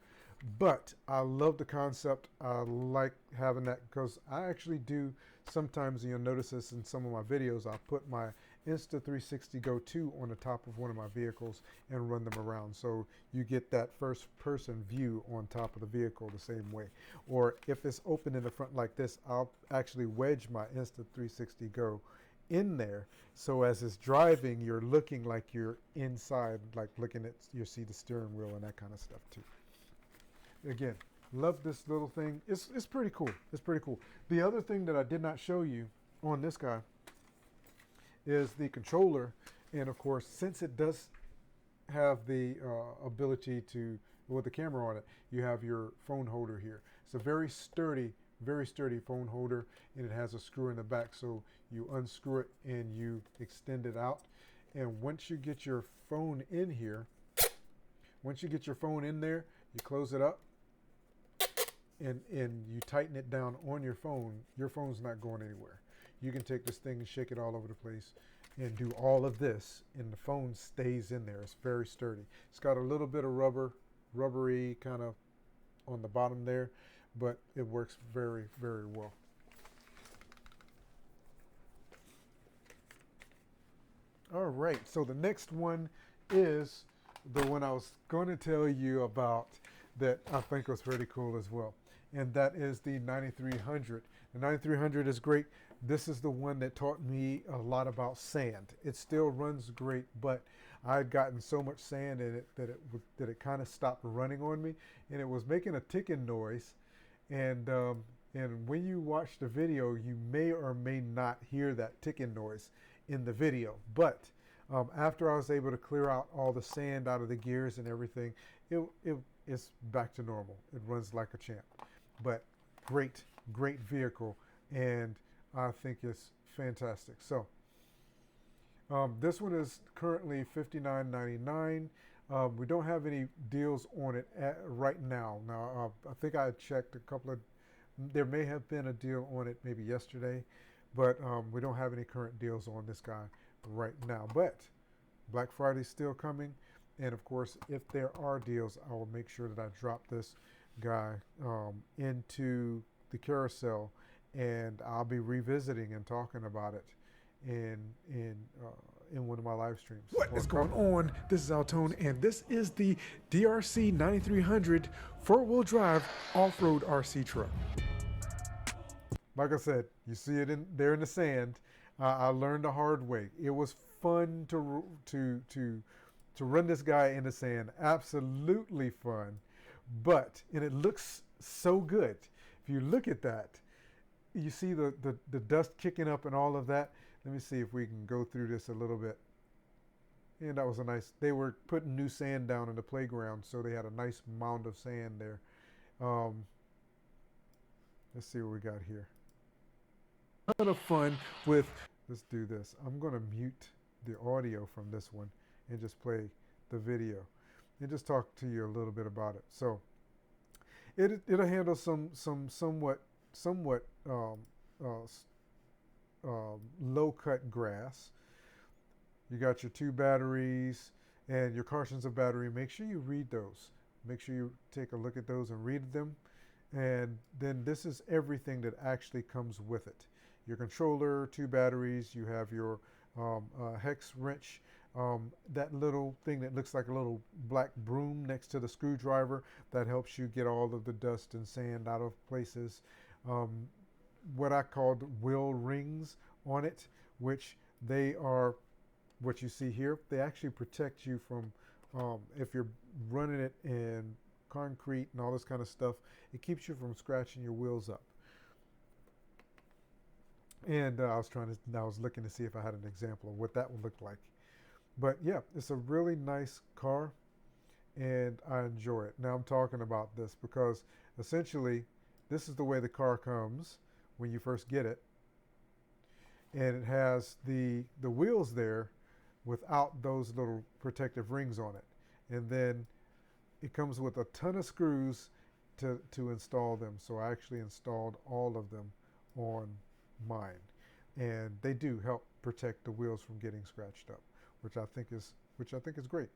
but I love the concept. I like having that because I actually do sometimes, and you'll notice this in some of my videos, I put my Insta360 Go 2 on the top of one of my vehicles and run them around. So you get that first person view on top of the vehicle the same way. Or if it's open in the front like this, I'll actually wedge my Insta360 Go in there. So as it's driving, you're looking like you're inside, like looking at, you see the steering wheel and that kind of stuff too. Again, love this little thing. It's pretty cool. It's pretty cool. The other thing that I did not show you on this guy is the controller. And of course, since it does have the ability to, with the camera on it, you have your phone holder here. It's a very sturdy phone holder, and it has a screw in the back. So you unscrew it and you extend it out. And once you get your phone in here, once you get your phone in there, you close it up and you tighten it down on your phone. Your phone's not going anywhere. You can take this thing and shake it all over the place and do all of this, and the phone stays in there. It's very sturdy. It's got a little bit of rubbery kind of on the bottom there, but it works very, very well. All right, so the next one is the one I was going to tell you about that I think was pretty cool as well, and that is the 9300. The 9300 is great. This is the one that taught me a lot about sand. It still runs great, but I had gotten so much sand in it that it kind of stopped running on me, and it was making a ticking noise. And when you watch the video, you may or may not hear that ticking noise in the video. But after I was able to clear out all the sand out of the gears and everything, it's back to normal. It runs like a champ. But great vehicle, and I think it's fantastic. So this one is currently $59.99. We don't have any deals on it right now. Now, I think I checked a couple of, there may have been a deal on it maybe yesterday, but we don't have any current deals on this guy right now. But Black Friday's still coming, and of course, if there are deals, I will make sure that I drop this guy into the carousel, and I'll be revisiting and talking about it in one of my live streams. What is going on? This is AlTone, and this is the DRC 9300 four-wheel drive off-road RC truck. Like I said, you see it there in the sand. I learned the hard way. It was fun to run this guy in the sand. Absolutely fun, and it looks so good. If you look at that, you see the dust kicking up and all of that. Let me see if we can go through this a little bit. And that was a nice, they were putting new sand down in the playground, so they had a nice mound of sand there. Let's see what we got here. A ton of fun with, let's do this. I'm going to mute the audio from this one and just play the video and just talk to you a little bit about it. So it'll handle some somewhat low cut grass. You got your 2 batteries and your cautions of battery. Make sure you read those. Make sure you take a look at those and read them. And then this is everything that actually comes with it. Your controller, 2 batteries, you have your hex wrench, that little thing that looks like a little black broom next to the screwdriver that helps you get all of the dust and sand out of places. What I called wheel rings on it, which they are what you see here. They actually protect you from, if you're running it in concrete and all this kind of stuff, it keeps you from scratching your wheels up. And I was looking to see if I had an example of what that would look like. But yeah, it's a really nice car, and I enjoy it. Now I'm talking about this because essentially this is the way the car comes when you first get it. And it has the wheels there without those little protective rings on it. And then it comes with a ton of screws to install them. So I actually installed all of them on mine. And they do help protect the wheels from getting scratched up, which I think is great.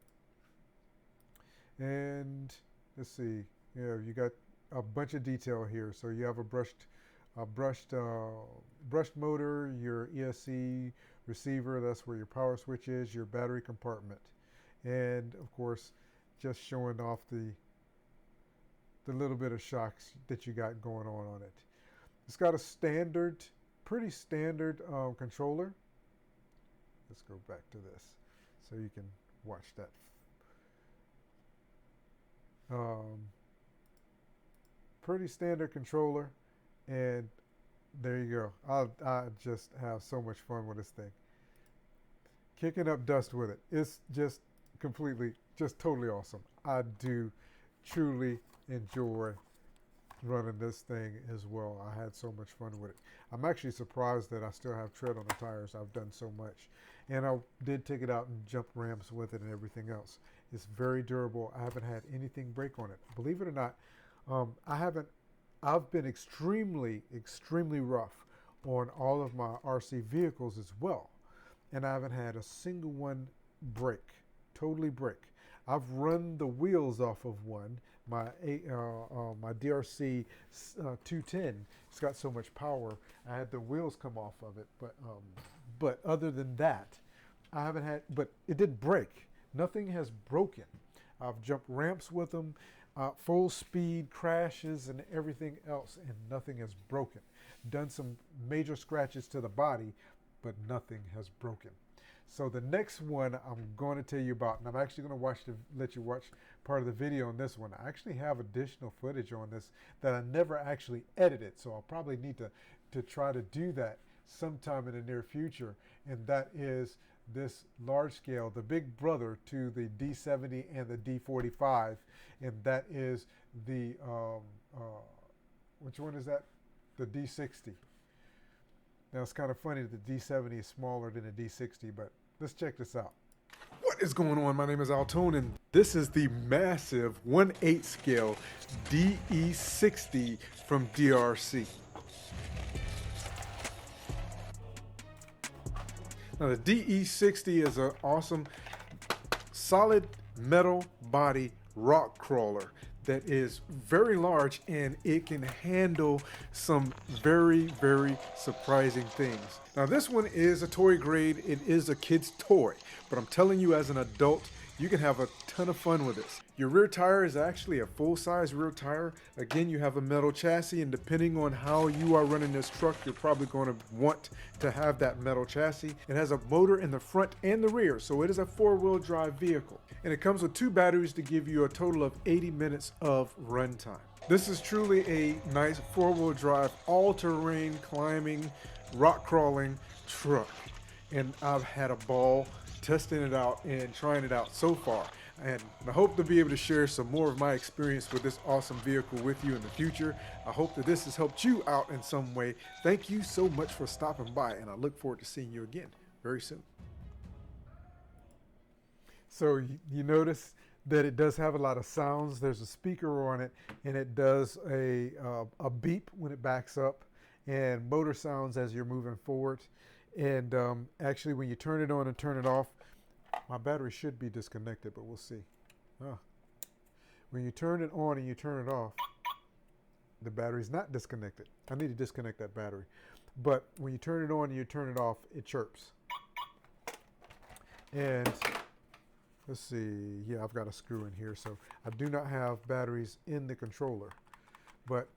And let's see, you got a bunch of detail here. So you have a brushed motor, your ESC receiver, that's where your power switch is, your battery compartment, and of course just showing off the little bit of shocks that you got going on it. It's got a pretty standard controller. Let's go back to this so you can watch that. Pretty standard controller, and there you go. I just have so much fun with this thing. Kicking up dust with it. It's just totally awesome. I do truly enjoy running this thing as well. I had so much fun with it. I'm actually surprised that I still have tread on the tires. I've done so much. And I did take it out and jump ramps with it and everything else. It's very durable. I haven't had anything break on it. Believe it or not, I've been extremely rough on all of my RC vehicles as well. And I haven't had a single one totally break. I've run the wheels off of one, my DRC 210. It's got so much power. I had the wheels come off of it, but other than that, I haven't had. But it didn't break. Nothing has broken. I've jumped ramps with them, full speed crashes and everything else, and nothing has broken. Done some major scratches to the body, but nothing has broken. So the next one I'm going to tell you about, and I'm actually going to let you watch part of the video on this one. I actually have additional footage on this that I never actually edited, so I'll probably need to try to do that sometime in the near future. And that is this large scale, the big brother to the D70 and the D45, and that is the which one is that? The D60. Now it's kind of funny that the D70 is smaller than the D60, but let's check this out. What is going on? My name is AlTone, and this is the massive 1/8 scale DE60 from DRC. Now the DE60 is an awesome solid metal body rock crawler that is very large, and it can handle some very, very surprising things. Now this one is a toy grade. It is a kid's toy, but I'm telling you, as an adult, you can have a ton of fun with this. Your rear tire is actually a full-size rear tire. Again, you have a metal chassis, and depending on how you are running this truck, you're probably going to want to have that metal chassis. It has a motor in the front and the rear, so it is a four-wheel drive vehicle. And it comes with 2 batteries to give you a total of 80 minutes of run time. This is truly a nice four-wheel drive, all-terrain climbing, rock crawling truck. And I've had a ball testing it out and trying it out so far. And I hope to be able to share some more of my experience with this awesome vehicle with you in the future. I hope that this has helped you out in some way. Thank you so much for stopping by, and I look forward to seeing you again very soon. So you notice that it does have a lot of sounds. There's a speaker on it, and it does a beep when it backs up, and motor sounds as you're moving forward. And actually, when you turn it on and turn it off, my battery should be disconnected, but we'll see. When you turn it on and you turn it off, the battery's not disconnected. I need to disconnect that battery. But when you turn it on and you turn it off, it chirps. And let's see, yeah, I've got a screw in here, so I do not have batteries in the controller. But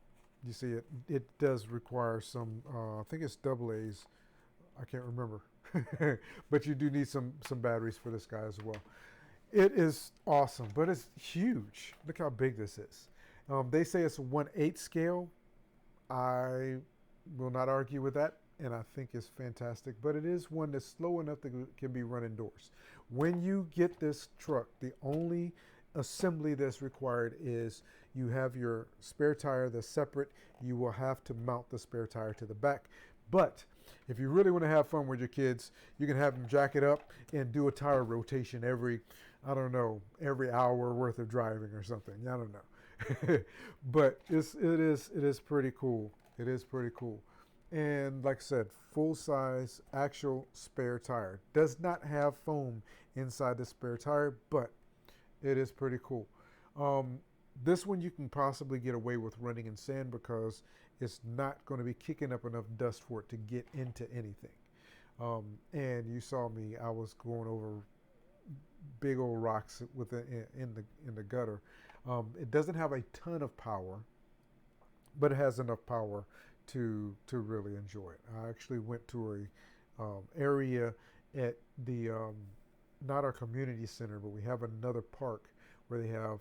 you see, it does require some, I think it's AA's. I can't remember. But you do need some batteries for this guy as well. It is awesome, but it's huge. Look how big this is. They say it's a 1/8 scale. I will not argue with that, and I think it's fantastic. But it is one that's slow enough that it can be run indoors. When you get this truck, the only assembly that's required is you have your spare tire that's separate. You will have to mount the spare tire to the back. But if you really want to have fun with your kids, you can have them jack it up and do a tire rotation every, I don't know, every hour worth of driving or something. I don't know. But it is pretty cool. It is pretty cool. And like I said, full-size actual spare tire. Does not have foam inside the spare tire, but it is pretty cool. This one you can possibly get away with running in sand because it's not going to be kicking up enough dust for it to get into anything. And you saw me, I was going over big old rocks in the gutter. It doesn't have a ton of power, but it has enough power to really enjoy it. I actually went to a area at the not our community center, but we have another park where they have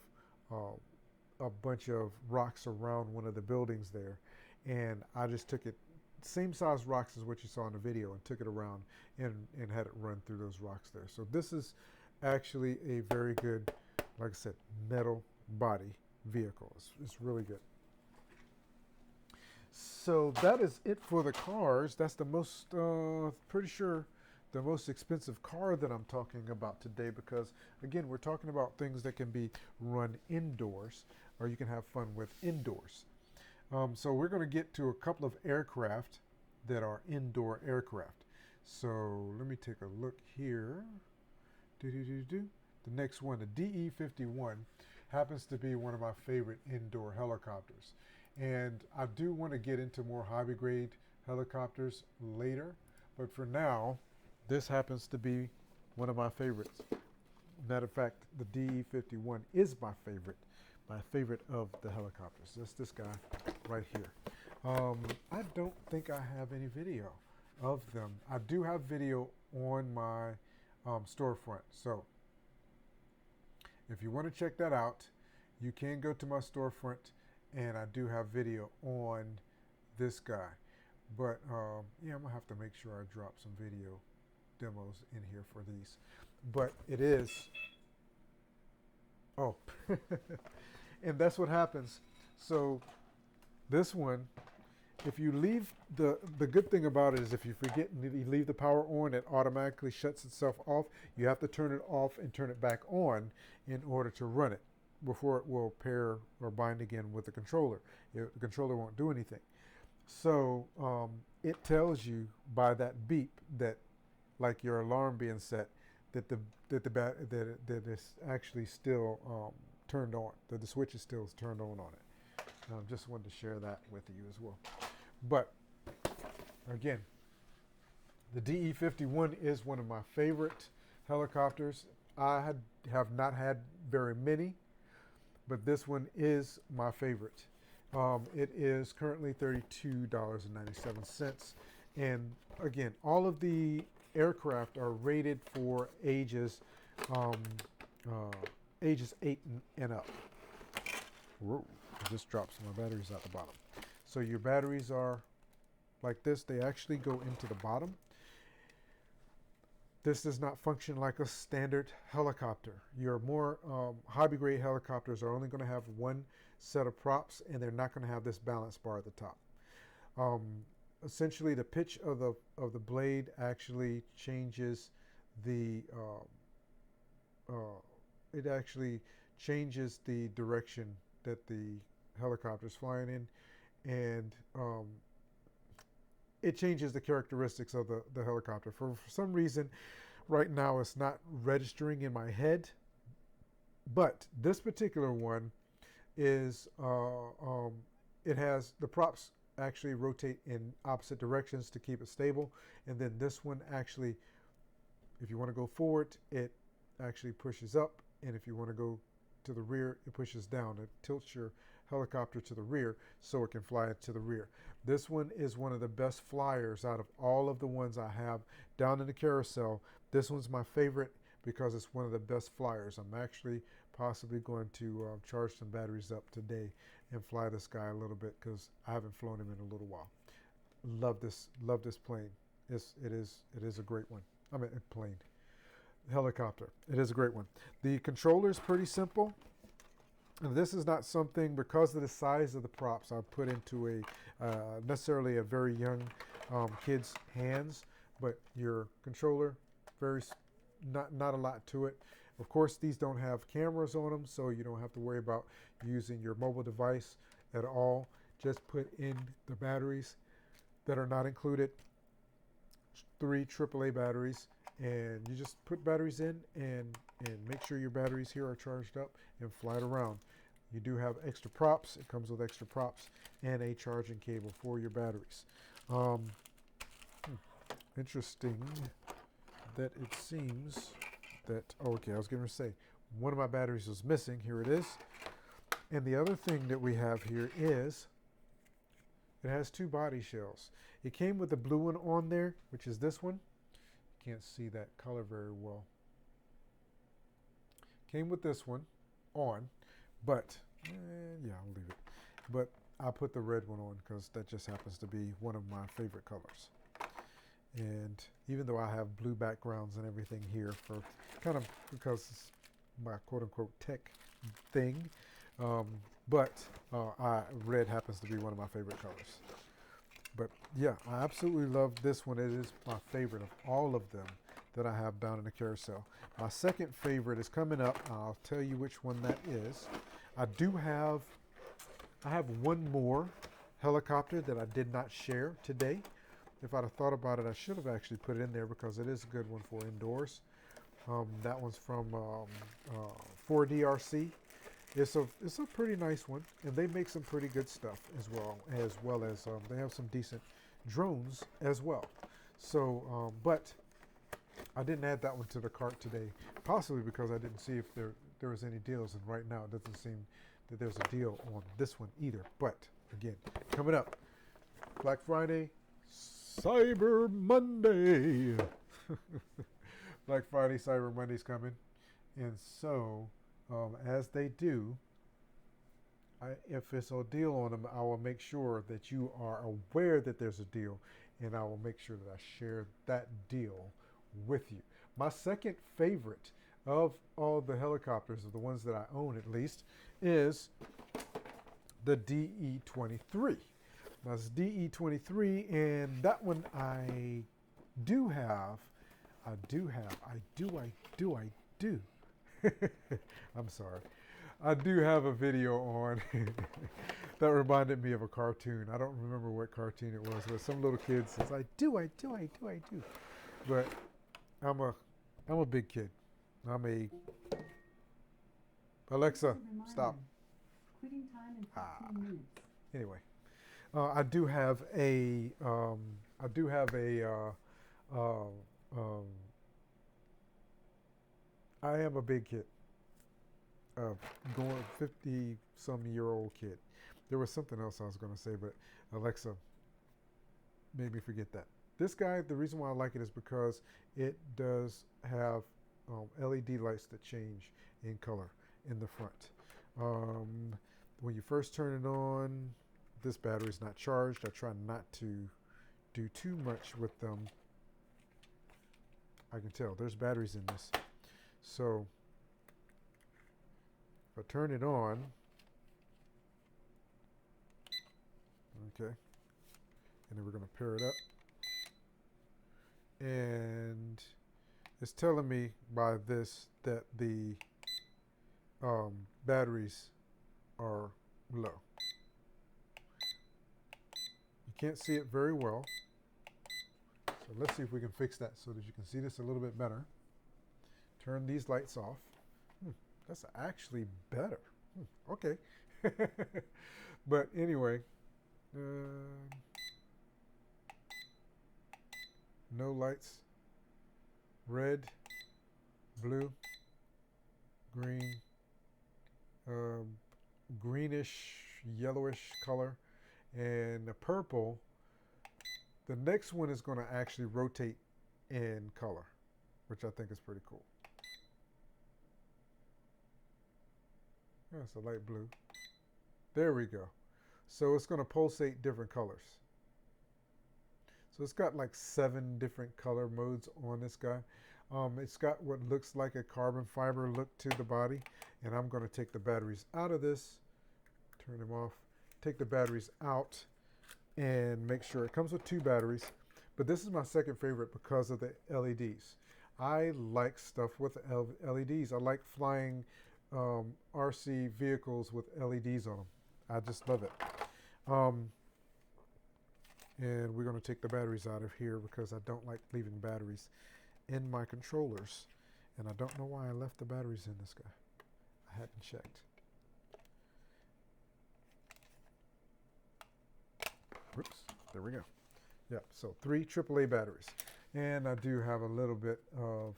a bunch of rocks around one of the buildings there, and I just took it, same size rocks as what you saw in the video, and took it around and had it run through those rocks there. So this is actually a very good, like I said, metal body vehicle. It's really good. So that is it for the cars. That's the most, pretty sure, the most expensive car that I'm talking about today, because again, we're talking about things that can be run indoors or you can have fun with indoors. So we're going to get to a couple of aircraft that are indoor aircraft. So let me take a look here. The next one, the DE-51, happens to be one of my favorite indoor helicopters. And I do want to get into more hobby grade helicopters later, but for now, this happens to be one of my favorites. Matter of fact, the DE-51 is my favorite of the helicopters. That's this guy right here. I don't think I have any video of them. I do have video on my storefront. So if you want to check that out, you can go to my storefront, and I do have video on this guy. But yeah, I'm gonna have to make sure I drop some video demos in here for these. But it is, oh, and that's what happens. So this one, if you leave, the good thing about it is if you forget and you leave the power on, it automatically shuts itself off. You have to turn it off and turn it back on in order to run it before it will pair or bind again with the controller. The controller won't do anything. So it tells you by that beep that, like your alarm being set, that it's actually still turned on, that the switch is still turned on it. Just wanted to share that with you as well. But again, the DE-51 is one of my favorite helicopters. I have not had very many, but this one is my favorite. It is currently $32.97. And again, all of the aircraft are rated for ages 8 and up. Whoa, I just dropped some of my batteries out the bottom. So your batteries are like this. They actually go into the bottom. This does not function like a standard helicopter. Your more hobby-grade helicopters are only going to have one set of props, and they're not going to have this balance bar at the top. Essentially, the pitch of the blade actually changes the it actually changes the direction that the helicopter is flying in, and it changes the characteristics of the helicopter. For some reason, right now it's not registering in my head, but this particular one is, it has, the props actually rotate in opposite directions to keep it stable, and then this one actually, if you want to go forward, it actually pushes up, and if you want to go to the rear, it pushes down. It tilts your helicopter to the rear so it can fly it to the rear. This one is one of the best flyers out of all of the ones I have down in the carousel. This one's my favorite because it's one of the best flyers. I'm actually possibly going to charge some batteries up today and fly this guy a little bit because I haven't flown him in a little while. Love this plane. It is a great one. I mean, a plane. Helicopter. It is a great one. The controller is pretty simple. And this is not something, because of the size of the props, I put into a necessarily a very young kid's hands, but your controller, not a lot to it. Of course, these don't have cameras on them, so you don't have to worry about using your mobile device at all. Just put in the batteries that are not included, 3 AAA batteries, and you just put batteries in and make sure your batteries here are charged up and fly it around. You do have extra props. It comes with extra props and a charging cable for your batteries. Interesting that it seems that, okay, I was going to say one of my batteries was missing. Here it is. And the other thing that we have here is it has 2 body shells. It came with the blue one on there, which is this one. You can't see that color very well. Came with this one on, but yeah, I'll leave it. But I put the red one on because that just happens to be one of my favorite colors. And even though I have blue backgrounds and everything here, for kind of because it's my quote-unquote tech thing, but red happens to be one of my favorite colors. But yeah, I absolutely love this one. It is my favorite of all of them that I have down in the carousel. My second favorite is coming up. I'll tell you which one that is. I have one more helicopter that I did not share today. If I'd have thought about it, I should have actually put it in there because it is a good one for indoors. That one's from 4DRC. It's a pretty nice one, and they make some pretty good stuff as well as they have some decent drones as well. So, but I didn't add that one to the cart today, possibly because I didn't see if there was any deals, and right now it doesn't seem that there's a deal on this one either. But again, coming up, Black Friday, Cyber Monday. Black Friday, Cyber Monday's coming, and so as they do, if it's a deal on them, I will make sure that you are aware that there's a deal, and I will make sure that I share that deal with you. My second favorite of all the helicopters, of the ones that I own at least, is the DE-23. Now it's DE-23, and that one I do have. I'm sorry. I do have a video on that reminded me of a cartoon. I don't remember what cartoon it was, but some little kid says, I do. But I'm a big kid. I'm a Alexa, stop. Quitting time in 15 minutes. Anyway, I do have a I am a big kid. Going 50-some-year-old kid. There was something else I was going to say, but Alexa made me forget that. This guy, the reason why I like it is because it does have LED lights that change in color in the front. When you first turn it on, this battery is not charged. I try not to do too much with them. I can tell there's batteries in this. So if I turn it on, okay, and then we're going to pair it up. And it's telling me by this that the batteries are low. You can't see it very well. So let's see if we can fix that so that you can see this a little bit better. Turn these lights off. That's actually better. Okay. But anyway, no lights. Red, blue, green, greenish, yellowish color, and the purple. The next one is going to actually rotate in color, which I think is pretty cool. That's a light blue. There we go. So it's going to pulsate different colors. So it's got like 7 different color modes on this guy. It's got what looks like a carbon fiber look to the body. And I'm going to take the batteries out of this, turn them off, take the batteries out, and make sure it comes with 2 batteries. But this is my second favorite because of the LEDs. I like stuff with LEDs. I like flying RC vehicles with LEDs on them. I just love it. And we're going to take the batteries out of here because I don't like leaving batteries in my controllers. And I don't know why I left the batteries in this guy. I hadn't checked. Whoops, there we go. Yeah, so 3 AAA batteries. And I do have a little bit of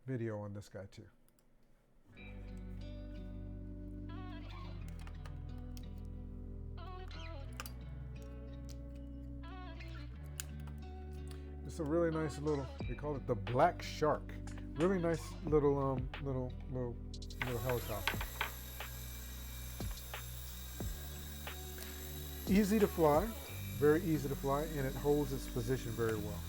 video on this guy too. It's a really nice little, they call it the Black Shark. Really nice little helicopter. Easy to fly, very easy to fly, and it holds its position very well.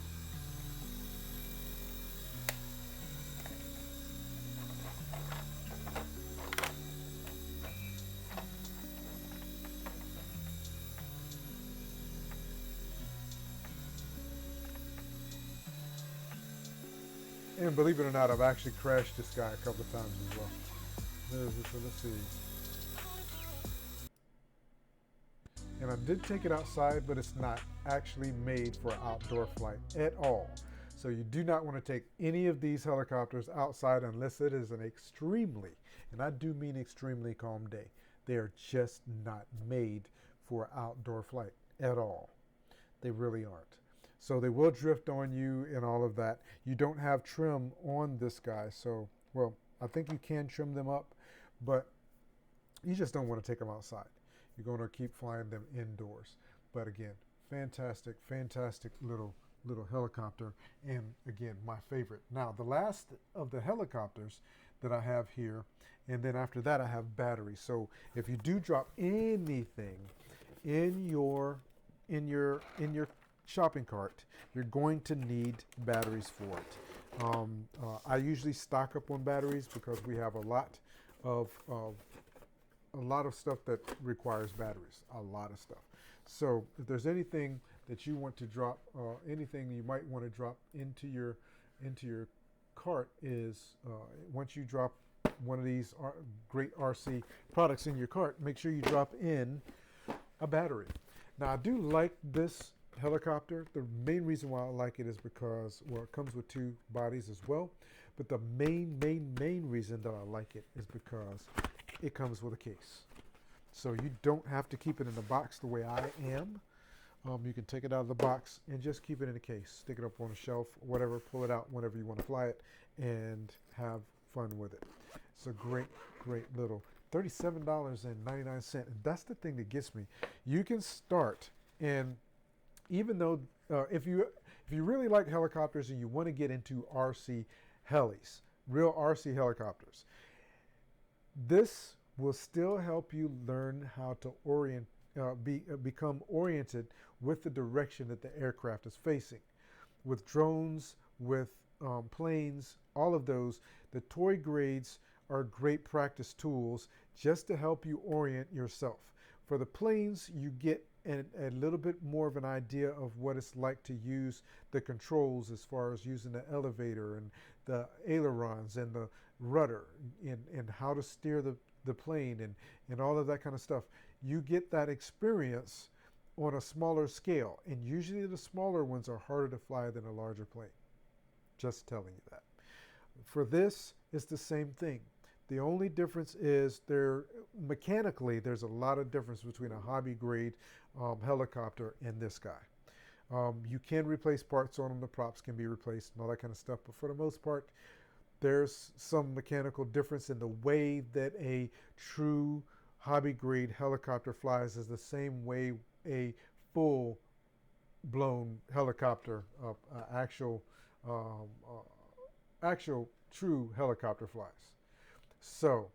And believe it or not, I've actually crashed this guy a couple of times as well. So let's see. And I did take it outside, but it's not actually made for outdoor flight at all. So you do not want to take any of these helicopters outside unless it is an extremely, and I do mean extremely calm day. They are just not made for outdoor flight at all. They really aren't. So they will drift on you and all of that. You don't have trim on this guy. So, well, I think you can trim them up, but you just don't want to take them outside. You're going to keep flying them indoors. But again, fantastic, fantastic little helicopter. And again, my favorite. Now, the last of the helicopters that I have here, and then after that I have batteries. So if you do drop anything in your shopping cart, you're going to need batteries for it. I usually stock up on batteries because we have a lot of stuff that requires batteries, a lot of stuff. So if there's anything that you want to drop, anything you might want to drop into your cart is once you drop one of these great RC products in your cart, make sure you drop in a battery. Now I do like this helicopter. The main reason why I like it is because, well, it comes with 2 bodies as well. But the main reason that I like it is because it comes with a case. So you don't have to keep it in a box the way I am. You can take it out of the box and just keep it in a case. Stick it up on a shelf, whatever, pull it out whenever you want to fly it and have fun with it. It's a great little $37.99. And that's the thing that gets me. You can start, and even though if you really like helicopters and you want to get into RC helis, real RC helicopters, this will still help you learn how to become oriented with the direction that the aircraft is facing. With drones, with planes, all of those, the toy grades are great practice tools just to help you orient yourself. For the planes, you get a little bit more of an idea of what it's like to use the controls as far as using the elevator and the ailerons and the rudder and how to steer the plane and all of that kind of stuff. You get that experience on a smaller scale, and usually the smaller ones are harder to fly than a larger plane. Just telling you that. For this, it's the same thing. The only difference is mechanically, there's a lot of difference between a hobby grade helicopter and this guy. You can replace parts on them, the props can be replaced and all that kind of stuff, but for the most part, there's some mechanical difference in the way that a true hobby grade helicopter flies is the same way a full blown helicopter, actual true helicopter flies. So,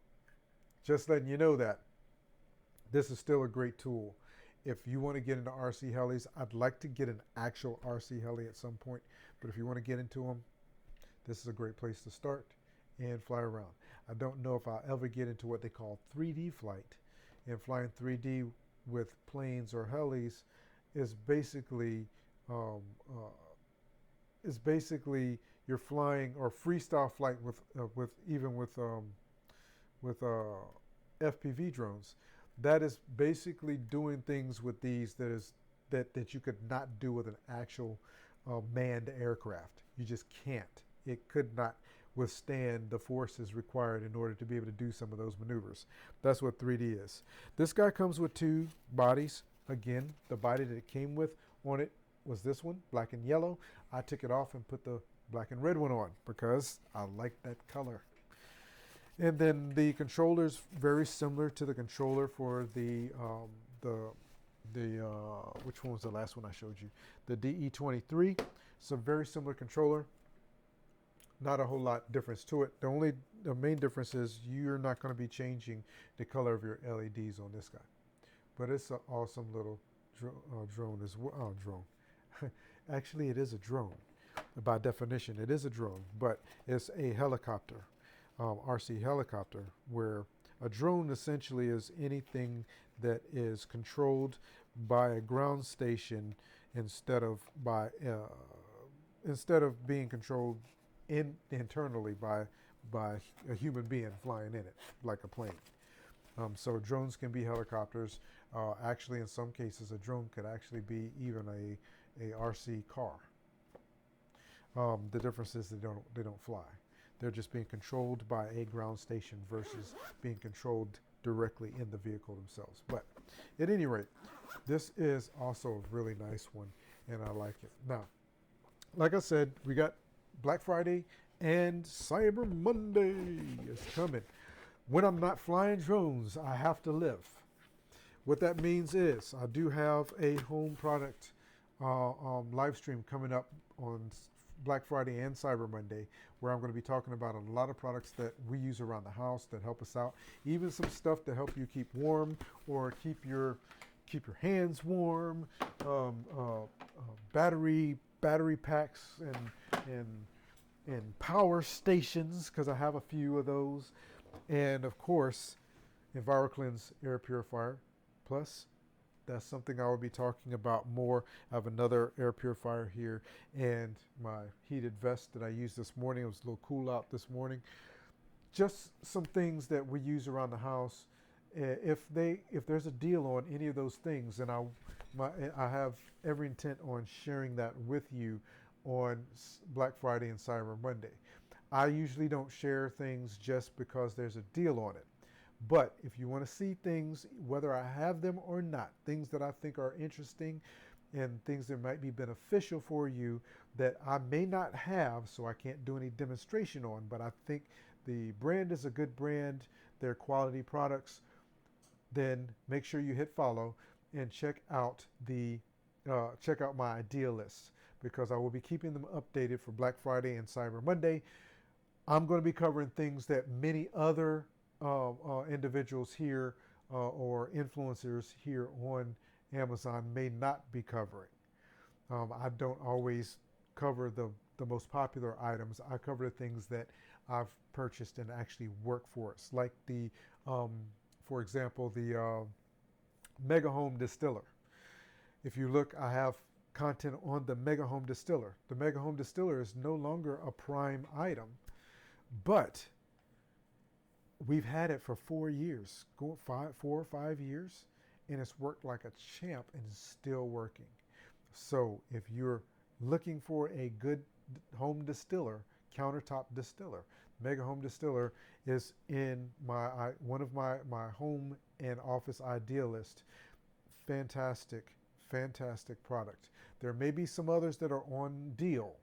just letting you know that this is still a great tool. If you want to get into RC helis, I'd like to get an actual RC heli at some point, but if you want to get into them, this is a great place to start and fly around. I don't know if I'll ever get into what they call 3D flight, and flying 3D with planes or helis is basically you're flying or freestyle flight with FPV drones. That is basically doing things with these that you could not do with an actual manned aircraft. You just can't. It could not withstand the forces required in order to be able to do some of those maneuvers. That's what 3D is. This guy comes with 2 bodies. Again, the body that it came with on it was this one, black and yellow. I took it off and put the black and red one on because I like that color. And then the controller's very similar to the controller for which one was the last one I showed you? The DE23. It's a very similar controller. Not a whole lot difference to it. The main difference is you're not going to be changing the color of your LEDs on this guy. But it's an awesome little drone as well. Oh, drone. Actually, it is a drone. By definition, it is a drone, but it's a helicopter, RC helicopter, where a drone essentially is anything that is controlled by a ground station instead of being controlled internally by a human being flying in it, like a plane. So drones can be helicopters. Actually, in some cases, a drone could actually be even a RC car. The difference is they don't fly. They're just being controlled by a ground station versus being controlled directly in the vehicle themselves. But at any rate, this is also a really nice one, and I like it. Now, like I said, we got Black Friday and Cyber Monday is coming. When I'm not flying drones, I have to live. What that means is I do have a home product live stream coming up on Black Friday and Cyber Monday, where I'm going to be talking about a lot of products that we use around the house that help us out, even some stuff to help you keep warm or keep your hands warm, battery packs and power stations, because I have a few of those, and of course EnviroCleanse air purifier plus. That's something I will be talking about more. I have another air purifier here and my heated vest that I used this morning. It was a little cool out this morning. Just some things that we use around the house If there's a deal on any of those things, and I have every intent on sharing that with you on Black Friday and Cyber Monday. I usually don't share things just because there's a deal on it. But if you want to see things, whether I have them or not, things that I think are interesting and things that might be beneficial for you that I may not have, so I can't do any demonstration on, but I think the brand is a good brand, they're quality products, then make sure you hit follow and check out my idea list, because I will be keeping them updated for Black Friday and Cyber Monday. I'm going to be covering things that many other individuals here or influencers here on Amazon may not be covering. I don't always cover the most popular items. I cover the things that I've purchased and actually work for us, like for example, the Mega Home Distiller. If you look, I have content on the Mega Home Distiller. The Mega Home Distiller is no longer a prime item, but we've had it for 4 years, 4 or 5 years, and it's worked like a champ and is still working. So if you're looking for a good home distiller, countertop distiller, Mega Home Distiller is in one of my home and office idea list. Fantastic product. There may be some others that are on deal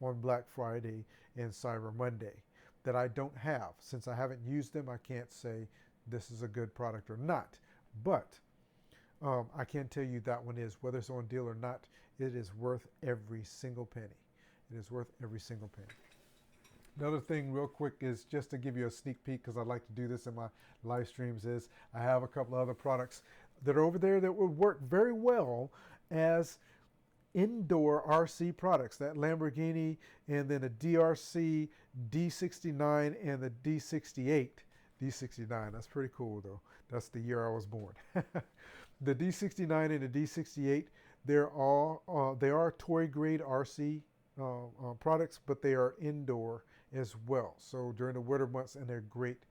on Black Friday and Cyber Monday that I don't have. Since I haven't used them, I can't say this is a good product or not. But I can tell you that one is, whether it's on deal or not, it is worth every single penny. It is worth every single penny. Another thing real quick is just to give you a sneak peek, because I like to do this in my live streams, is I have a couple of other products that are over there that would work very well as indoor RC products. That Lamborghini, and then a DRC D69 and the D68. D69, that's pretty cool though. That's the year I was born. The D69 and the D68, they are toy grade RC products, but they are indoor as well. So during the winter months, and they're great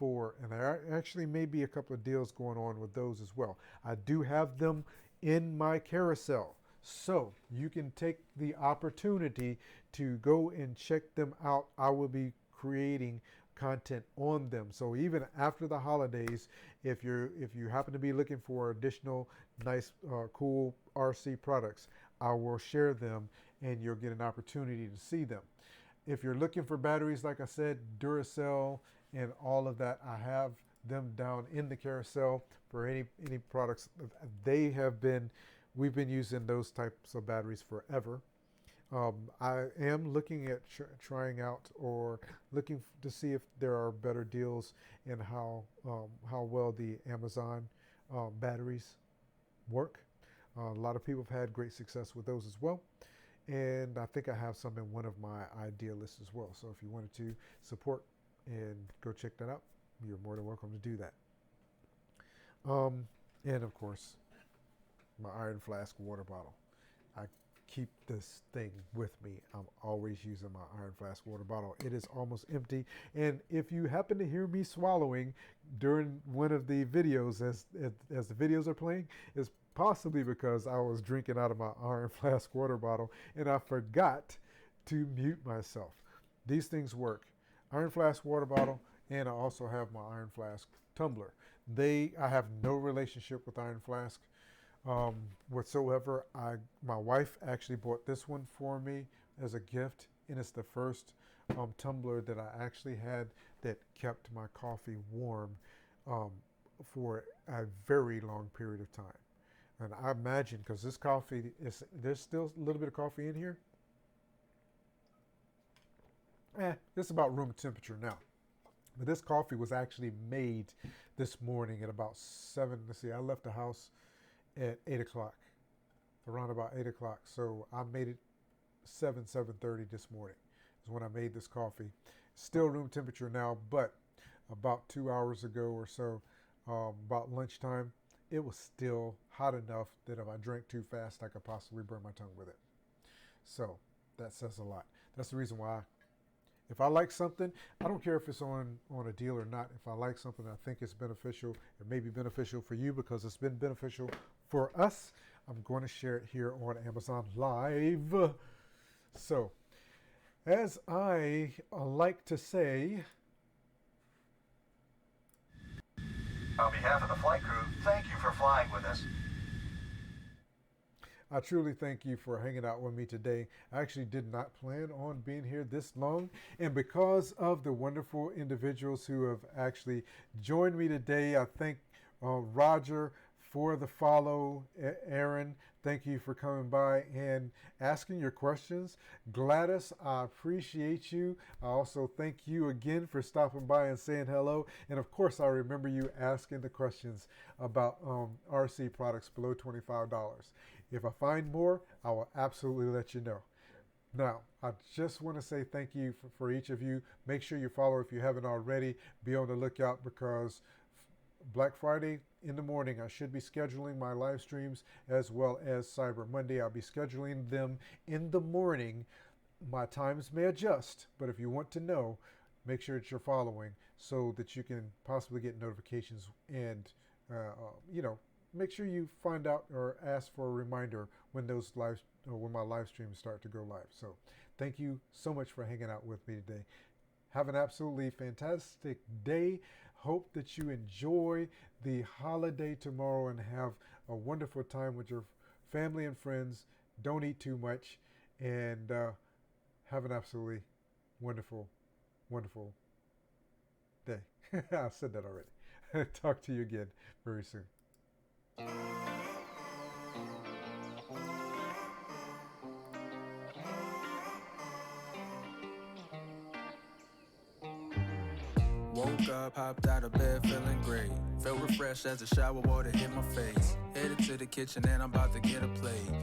and there actually may be a couple of deals going on with those as well. I do have them in my carousel, so you can take the opportunity to go and check them out. I will be creating content on them. So even after the holidays, if you happen to be looking for additional nice, cool RC products, I will share them and you'll get an opportunity to see them. If you're looking for batteries, like I said, Duracell and all of that, I have them down in the carousel for any products. We've been using those types of batteries forever. I am looking at trying out or looking to see if there are better deals and how well the Amazon batteries work. A lot of people have had great success with those as well. And I think I have some in one of my idea lists as well. So if you wanted to support and go check that out, you're more than welcome to do that. And of course, my Iron Flask water bottle. I keep this thing with me. I'm always using my Iron Flask water bottle. It is almost empty. And if you happen to hear me swallowing during one of the videos as the videos are playing, it's possibly because I was drinking out of my Iron Flask water bottle and I forgot to mute myself. These things work. Iron Flask water bottle, and I also have my Iron Flask tumbler. I have no relationship with Iron Flask whatsoever. My wife actually bought this one for me as a gift, and it's the first tumbler that I actually had that kept my coffee warm for a very long period of time. And I imagine, because this coffee, there's still a little bit of coffee in here. It's about room temperature now. But this coffee was actually made this morning at about 7. Let's see, I left the house at 8 o'clock, around about 8 o'clock. So I made it 7:30 this morning is when I made this coffee. Still room temperature now, but about 2 hours ago or so, about lunchtime, it was still hot enough that if I drank too fast, I could possibly burn my tongue with it. So that says a lot. That's the reason why If I like something, I don't care if it's on a deal or not. If I like something, I think it's beneficial. It may be beneficial for you because it's been beneficial for us. I'm going to share it here on Amazon Live. So, as I like to say, on behalf of the flight crew, thank you for flying with us. I truly thank you for hanging out with me today. I actually did not plan on being here this long, and because of the wonderful individuals who have actually joined me today, I thank Roger for the follow. Aaron, thank you for coming by and asking your questions. Gladys, I appreciate you. I also thank you again for stopping by and saying hello. And of course, I remember you asking the questions about RC products below $25. If I find more, I will absolutely let you know. Now, I just want to say thank you for each of you. Make sure you follow if you haven't already. Be on the lookout because Black Friday in the morning, I should be scheduling my live streams as well as Cyber Monday. I'll be scheduling them in the morning. My times may adjust, but if you want to know, make sure that you're following so that you can possibly get notifications and, make sure you find out or ask for a reminder when when my live streams start to go live. So thank you so much for hanging out with me today. Have an absolutely fantastic day. Hope that you enjoy the holiday tomorrow and have a wonderful time with your family and friends. Don't eat too much, and have an absolutely wonderful, wonderful day. I said that already. Talk to you again very soon. Woke up, hopped out of bed, feeling great. Felt refreshed as the shower water hit my face. Headed to the kitchen and I'm about to get a plate.